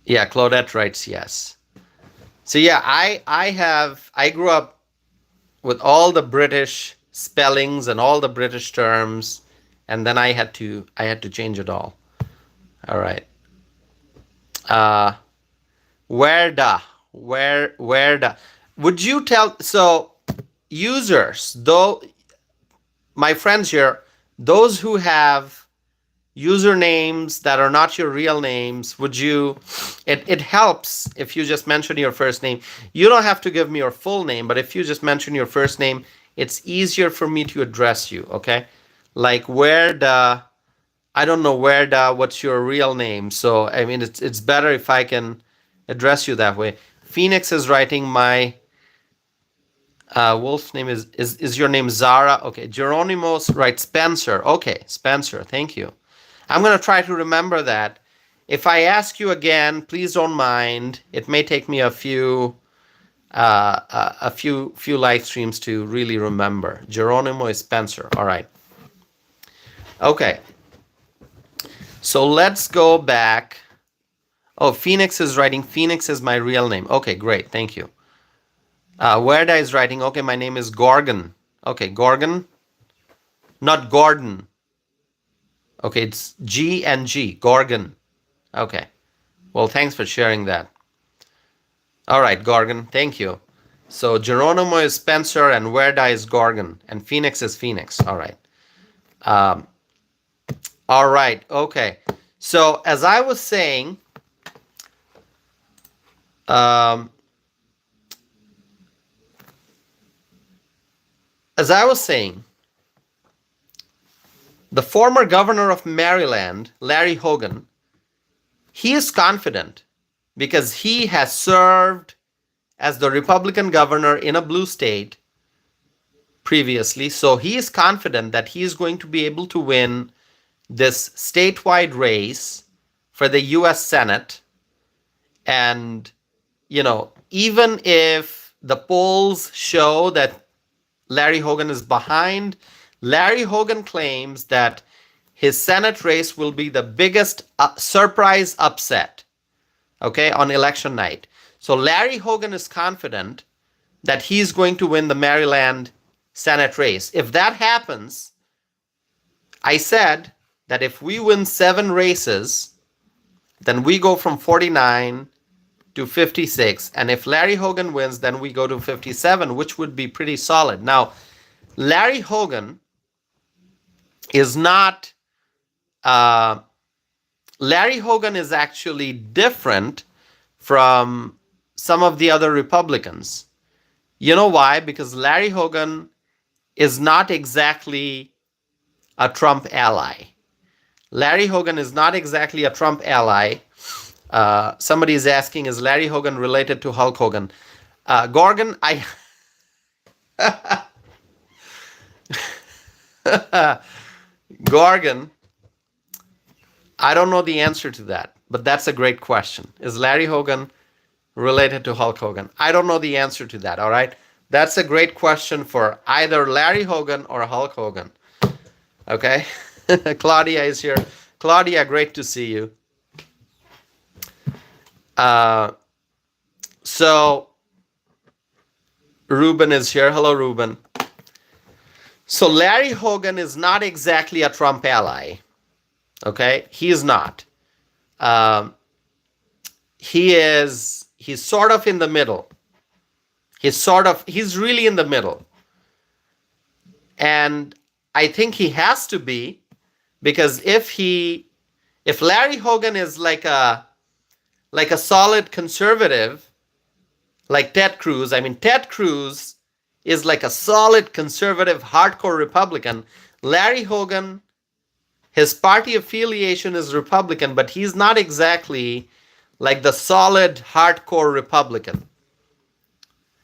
Yeah, Claudette writes yes. So yeah, I grew up with all the British spellings and all the British terms, and then I had to change it all. All right. Where would you tell? So users, though, my friends here, those who have usernames that are not your real names, it helps if you just mention your first name. You don't have to give me your full name, but if you just mention your first name, it's easier for me to address you, okay? Like I don't know what's your real name. So I mean it's better if I can address you that way. Phoenix is writing my Wolf's name is your name Zara? Okay. Geronimo's writes Spencer. Okay, Spencer, thank you. I'm going to try to remember that. If I ask you again, please don't mind. It may take me a few live streams to really remember. Geronimo is Spencer. All right. Okay. So let's go back. Oh, Phoenix is writing. Phoenix is my real name. Okay, great. Thank you. Werda is writing, okay, my name is Gorgon. Okay, Gorgon, not Gordon. Okay, it's G and G, Gorgon. Okay, well, thanks for sharing that. All right, Gorgon, thank you. So Geronimo is Spencer and Werda is Gorgon and Phoenix is Phoenix. All right. Um, all right, okay. So as I was saying, um, the former governor of Maryland, Larry Hogan, he is confident because he has served as the Republican governor in a blue state previously. So he is confident that he is going to be able to win this statewide race for the US Senate. And, even if the polls show that Larry Hogan is behind, Larry Hogan claims that his Senate race will be the biggest surprise upset, okay, on election night. So Larry Hogan is confident that he's going to win the Maryland Senate race. If that happens, I said that if we win 7 races, then we go from 49 to 56. And if Larry Hogan wins, then we go to 57, which would be pretty solid. Now, Larry Hogan is not, Larry Hogan is actually different from some of the other Republicans. You know why? Because Larry Hogan is not exactly a Trump ally. Larry Hogan is not exactly a Trump ally. Somebody is asking, is Larry Hogan related to Hulk Hogan? Gorgon, Gorgon, I don't know the answer to that, but that's a great question. Is Larry Hogan related to Hulk Hogan? I don't know the answer to that, all right? That's a great question for either Larry Hogan or Hulk Hogan. Okay? Claudia is here. Claudia, great to see you. So Ruben is here. Hello, Ruben. So Larry Hogan is not exactly a Trump ally. Okay? He is not. He's sort of in the middle. He's really in the middle. And I think he has to be, because if Larry Hogan is like a solid conservative, like Ted Cruz. I mean, Ted Cruz is like a solid conservative, hardcore Republican. Larry Hogan, his party affiliation is Republican, but he's not exactly like the solid, hardcore Republican.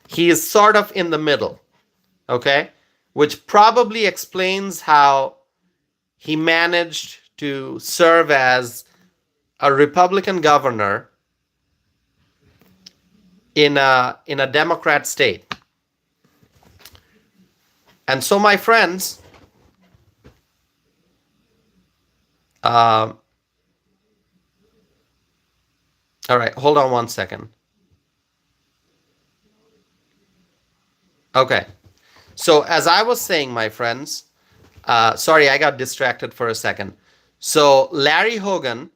He is sort of in the middle, okay? Which probably explains how he managed to serve as a Republican governor in a Democrat state. And so, my friends, all right, hold on one second. Okay, so as I was saying, my friends, sorry, I got distracted for a second. So Larry Hogan,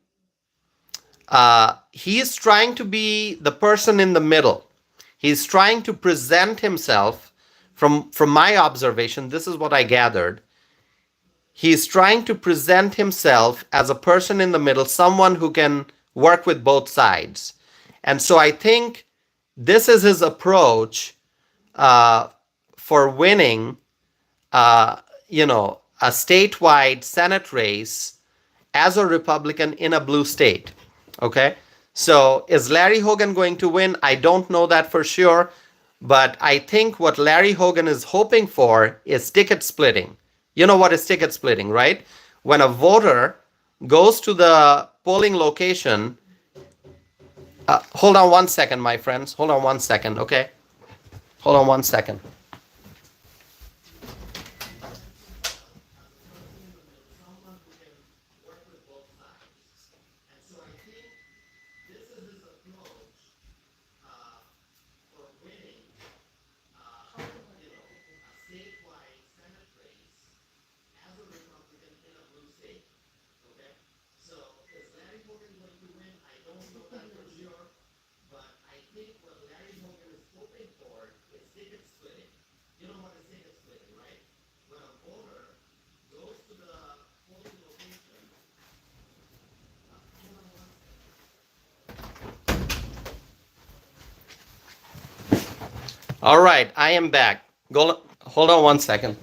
he's trying to be the person in the middle. He's trying to present himself, from my observation, this is what I gathered. He's trying to present himself as a person in the middle, someone who can work with both sides. And so I think this is his approach for winning, a statewide Senate race as a Republican in a blue state. Okay? So is Larry Hogan going to win? I don't know that for sure. But I think what Larry Hogan is hoping for is ticket splitting. You know what is ticket splitting, right? When a voter goes to the polling location, hold on one second, my friends. Hold on one second, okay? Hold on one second. All right, I am back. Hold on one second.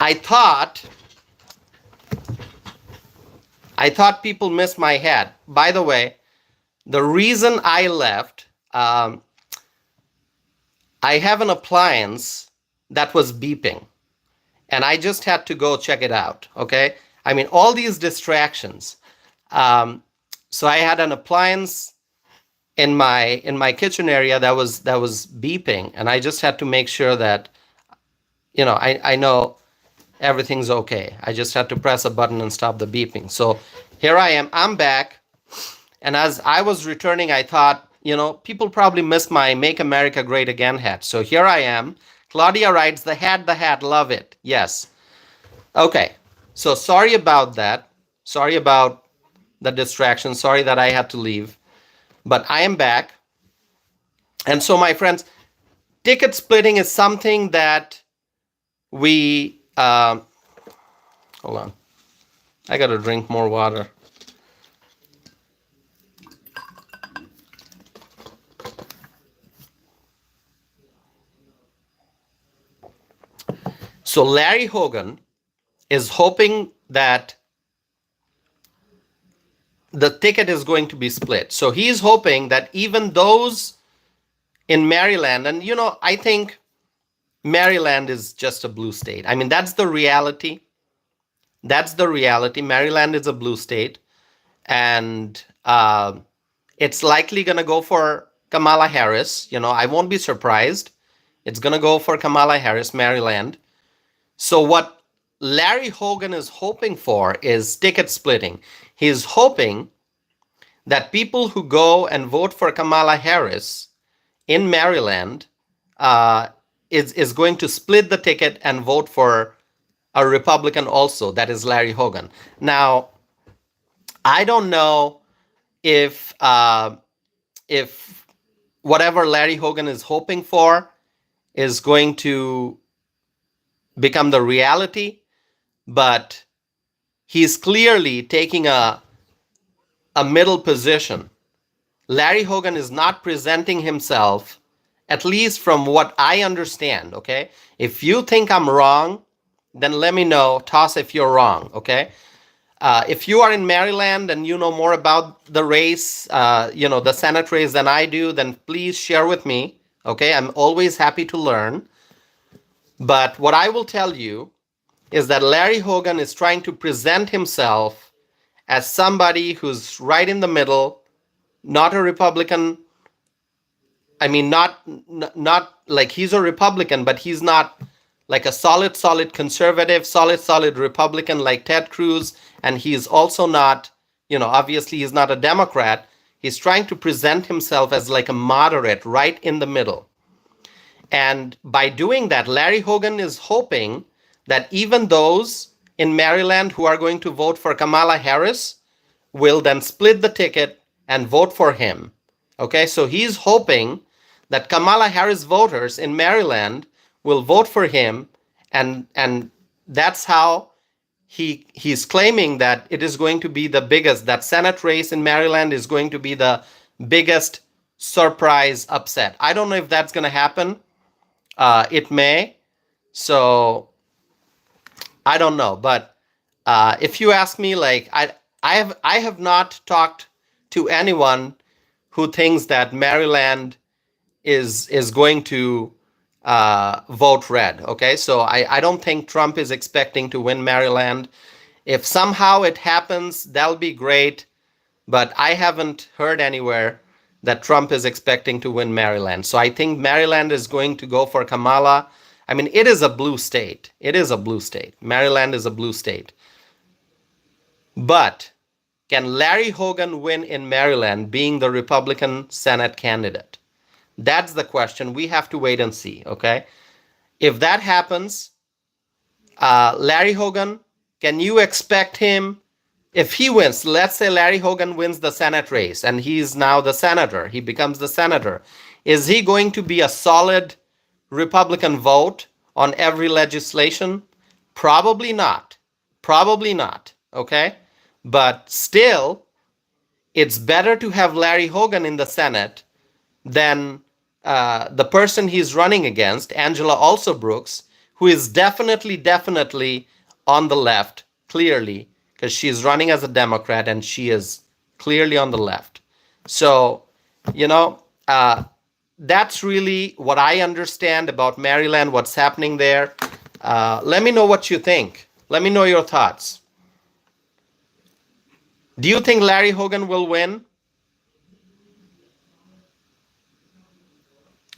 I thought people missed my head. By the way, the reason I left, I have an appliance that was beeping, and I just had to go check it out. Okay, I mean all these distractions. So I had an appliance in my kitchen area that was beeping, and I just had to make sure that I know everything's okay. I just had to press a button and stop the beeping. So here I am. I'm back. And as I was returning, I thought, people probably missed my Make America Great Again hat. So here I am. Claudia writes, the hat, love it. Yes. Okay. So sorry about that. Sorry about the distraction. Sorry that I had to leave. But I am back. And so, my friends, ticket splitting is something that we... hold on. I got to drink more water. So Larry Hogan is hoping that the ticket is going to be split. So he's hoping that even those in Maryland, and I think Maryland is just a blue state. I mean, that's the reality. That's the reality. Maryland is a blue state, and it's likely going to go for Kamala Harris. I won't be surprised. It's going to go for Kamala Harris, Maryland. So what Larry Hogan is hoping for is ticket splitting. He's hoping that people who go and vote for Kamala Harris in Maryland is going to split the ticket and vote for a Republican also, that is Larry Hogan. Now, I don't know if whatever Larry Hogan is hoping for is going to become the reality, but he's clearly taking a middle position. Larry Hogan is not presenting himself, at least from what I understand, okay? If you think I'm wrong, then let me know. Toss if you're wrong, okay? If you are in Maryland and you know more about the race, the Senate race than I do, then please share with me, okay? I'm always happy to learn. But what I will tell you is that Larry Hogan is trying to present himself as somebody who's right in the middle, not a Republican. I mean, not like he's a Republican, but he's not like a solid conservative, solid Republican like Ted Cruz. And he's also not, obviously he's not a Democrat. He's trying to present himself as like a moderate, right in the middle. And by doing that, Larry Hogan is hoping that even those in Maryland who are going to vote for Kamala Harris will then split the ticket and vote for him. Okay, so he's hoping that Kamala Harris voters in Maryland will vote for him, and that's how he's claiming that it is going to be the biggest, that Senate race in Maryland is going to be the biggest surprise upset. I don't know if that's going to happen. It may. So I don't know. But if you ask me, like I have not talked to anyone who thinks that Maryland is going to vote red. Okay, so I don't think Trump is expecting to win Maryland. If somehow it happens, that'll be great. But I haven't heard anywhere that Trump is expecting to win Maryland. So I think Maryland is going to go for Kamala. I mean, it is a blue state. It is a blue state. Maryland is a blue state. But can Larry Hogan win in Maryland being the Republican Senate candidate? That's the question. We have to wait and see, okay? If that happens, Larry Hogan, can you expect him, if he wins, let's say Larry Hogan wins the Senate race and he's now the senator, he becomes the senator, is he going to be a solid Republican vote on every legislation? Probably not. Probably not, okay? But still, it's better to have Larry Hogan in the Senate than the person he's running against, Angela Brooks, who is definitely on the left, clearly, because she's running as a Democrat and she is clearly on the left. So, you know, that's really what I understand about Maryland, what's happening there. Let me know what you think. Let me know your thoughts. Do you think Larry Hogan will win?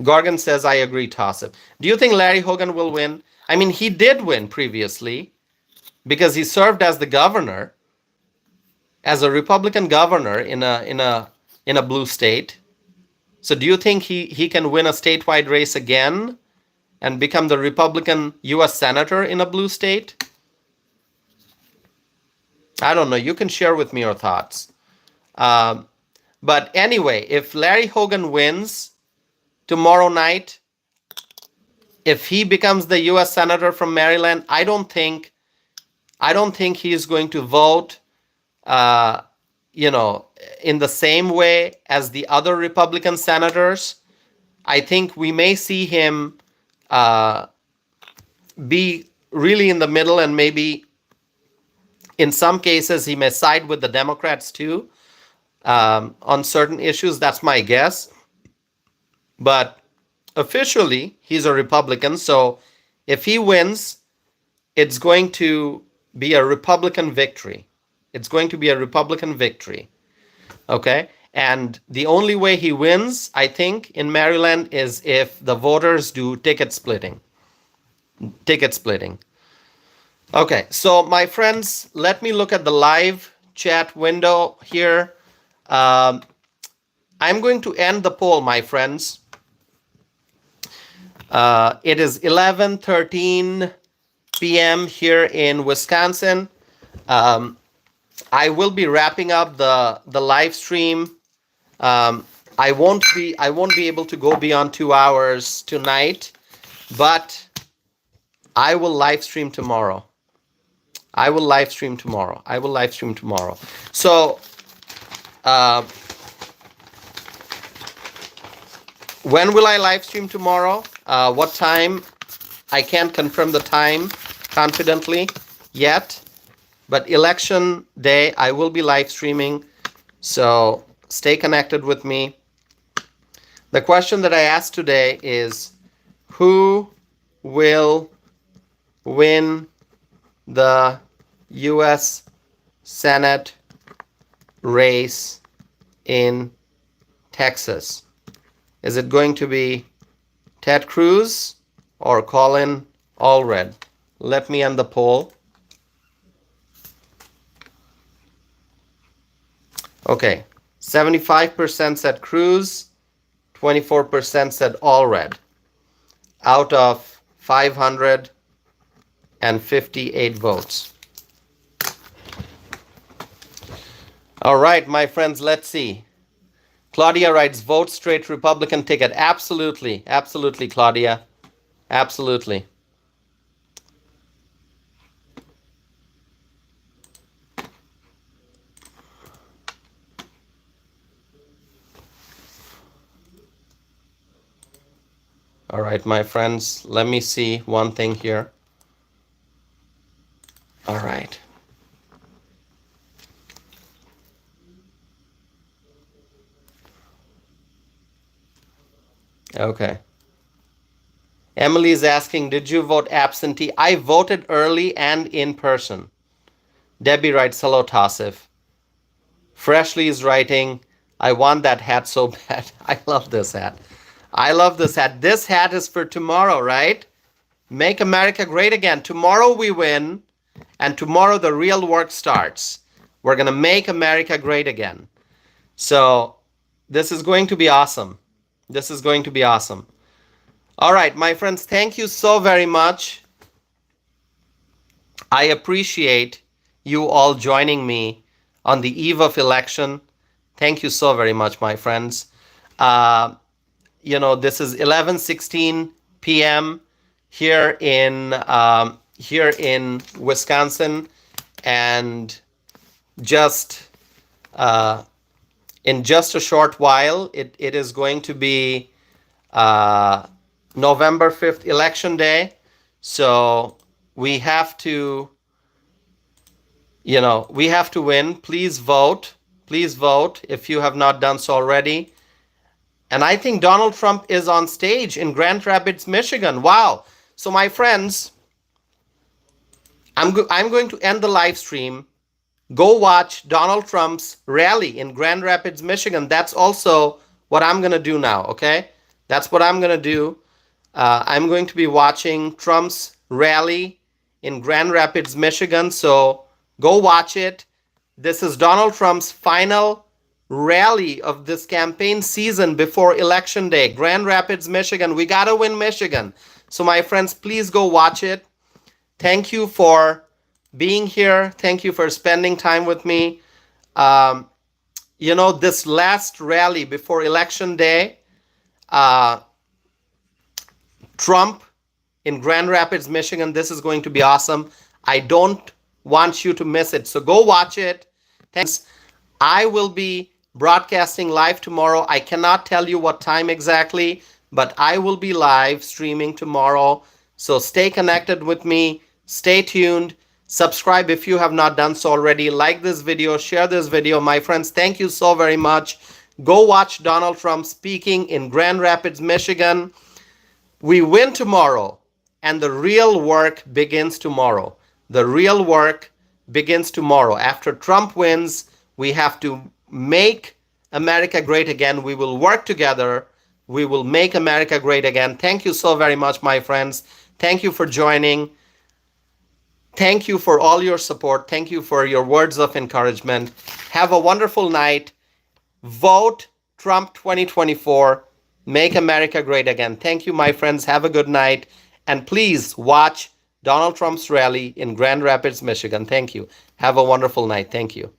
Gorgon says, I agree, Tassif. Do you think Larry Hogan will win? I mean, he did win previously because he served as the governor, as a Republican governor in a blue state. So do you think he can win a statewide race again and become the Republican U.S. Senator in a blue state? I don't know. You can share with me your thoughts. But anyway, if Larry Hogan wins tomorrow night, if he becomes the U.S. Senator from Maryland, I don't think he is going to vote, in the same way as the other Republican senators. I think we may see him be really in the middle, and maybe in some cases he may side with the Democrats too on certain issues. That's my guess. But officially, he's a Republican. So if he wins, it's going to be a Republican victory. It's going to be a Republican victory. Okay? And the only way he wins, I think, in Maryland is if the voters do ticket splitting. Ticket splitting. Okay, so my friends, let me look at the live chat window here. I'm going to end the poll, my friends. It is 11:13 p.m. here in Wisconsin. I will be wrapping up the live stream. I won't be able to go beyond 2 hours tonight, but I will live stream tomorrow. So when will I live stream tomorrow? What time? I can't confirm the time confidently yet, but election day I will be live streaming, so stay connected with me. The question that I asked today is, who will win the U.S. Senate race in Texas? Is it going to be Ted Cruz or Colin Allred? Let me end the poll. Okay, 75% said Cruz, 24% said Allred, out of 558 votes. All right, my friends, let's see. Claudia writes, vote straight Republican ticket. Absolutely, Claudia. Absolutely. All right, my friends, let me see one thing here. All right. Okay. Emily is asking, did you vote absentee? I voted early and in person. Debbie writes, hello, Tassif. Freshly is writing, I want that hat so bad. I love this hat. This hat is for tomorrow, right? Make America great again. Tomorrow we win, and tomorrow the real work starts. We're going to make America great again. So this is going to be awesome. All right, my friends, thank you so very much. I appreciate you all joining me on the eve of election. Thank you so very much, my friends. This is 11:16 p.m. here in Wisconsin, and just in just a short while. It is going to be November 5th, election day. So we have to, we have to win. Please vote. Please vote if you have not done so already. And I think Donald Trump is on stage in Grand Rapids, Michigan. Wow. So my friends, I'm going to end the live stream. Go watch Donald Trump's rally in Grand Rapids, Michigan. That's also what I'm going to do now, okay? That's what I'm going to do. I'm going to be watching Trump's rally in Grand Rapids, Michigan. So go watch it. This is Donald Trump's final rally of this campaign season before election day. Grand Rapids, Michigan. We got to win Michigan. So my friends, please go watch it. Thank you for being here. Thank you for spending time with me. This last rally before election day, Trump in Grand Rapids, Michigan, this is going to be awesome. I don't want you to miss it. So go watch it. Thanks. I will be broadcasting live tomorrow. I cannot tell you what time exactly, but I will be live streaming tomorrow. So stay connected with me. Stay tuned. Subscribe if you have not done so already. Like this video, share this video. My friends, thank you so very much. Go watch Donald Trump speaking in Grand Rapids, Michigan. We win tomorrow, and the real work begins tomorrow. The real work begins tomorrow. After Trump wins, we have to make America great again. We will work together. We will make America great again. Thank you so very much, my friends. Thank you for joining. Thank you for all your support. Thank you for your words of encouragement. Have a wonderful night. Vote Trump 2024. Make America great again. Thank you, my friends. Have a good night. And please watch Donald Trump's rally in Grand Rapids, Michigan. Thank you. Have a wonderful night. Thank you.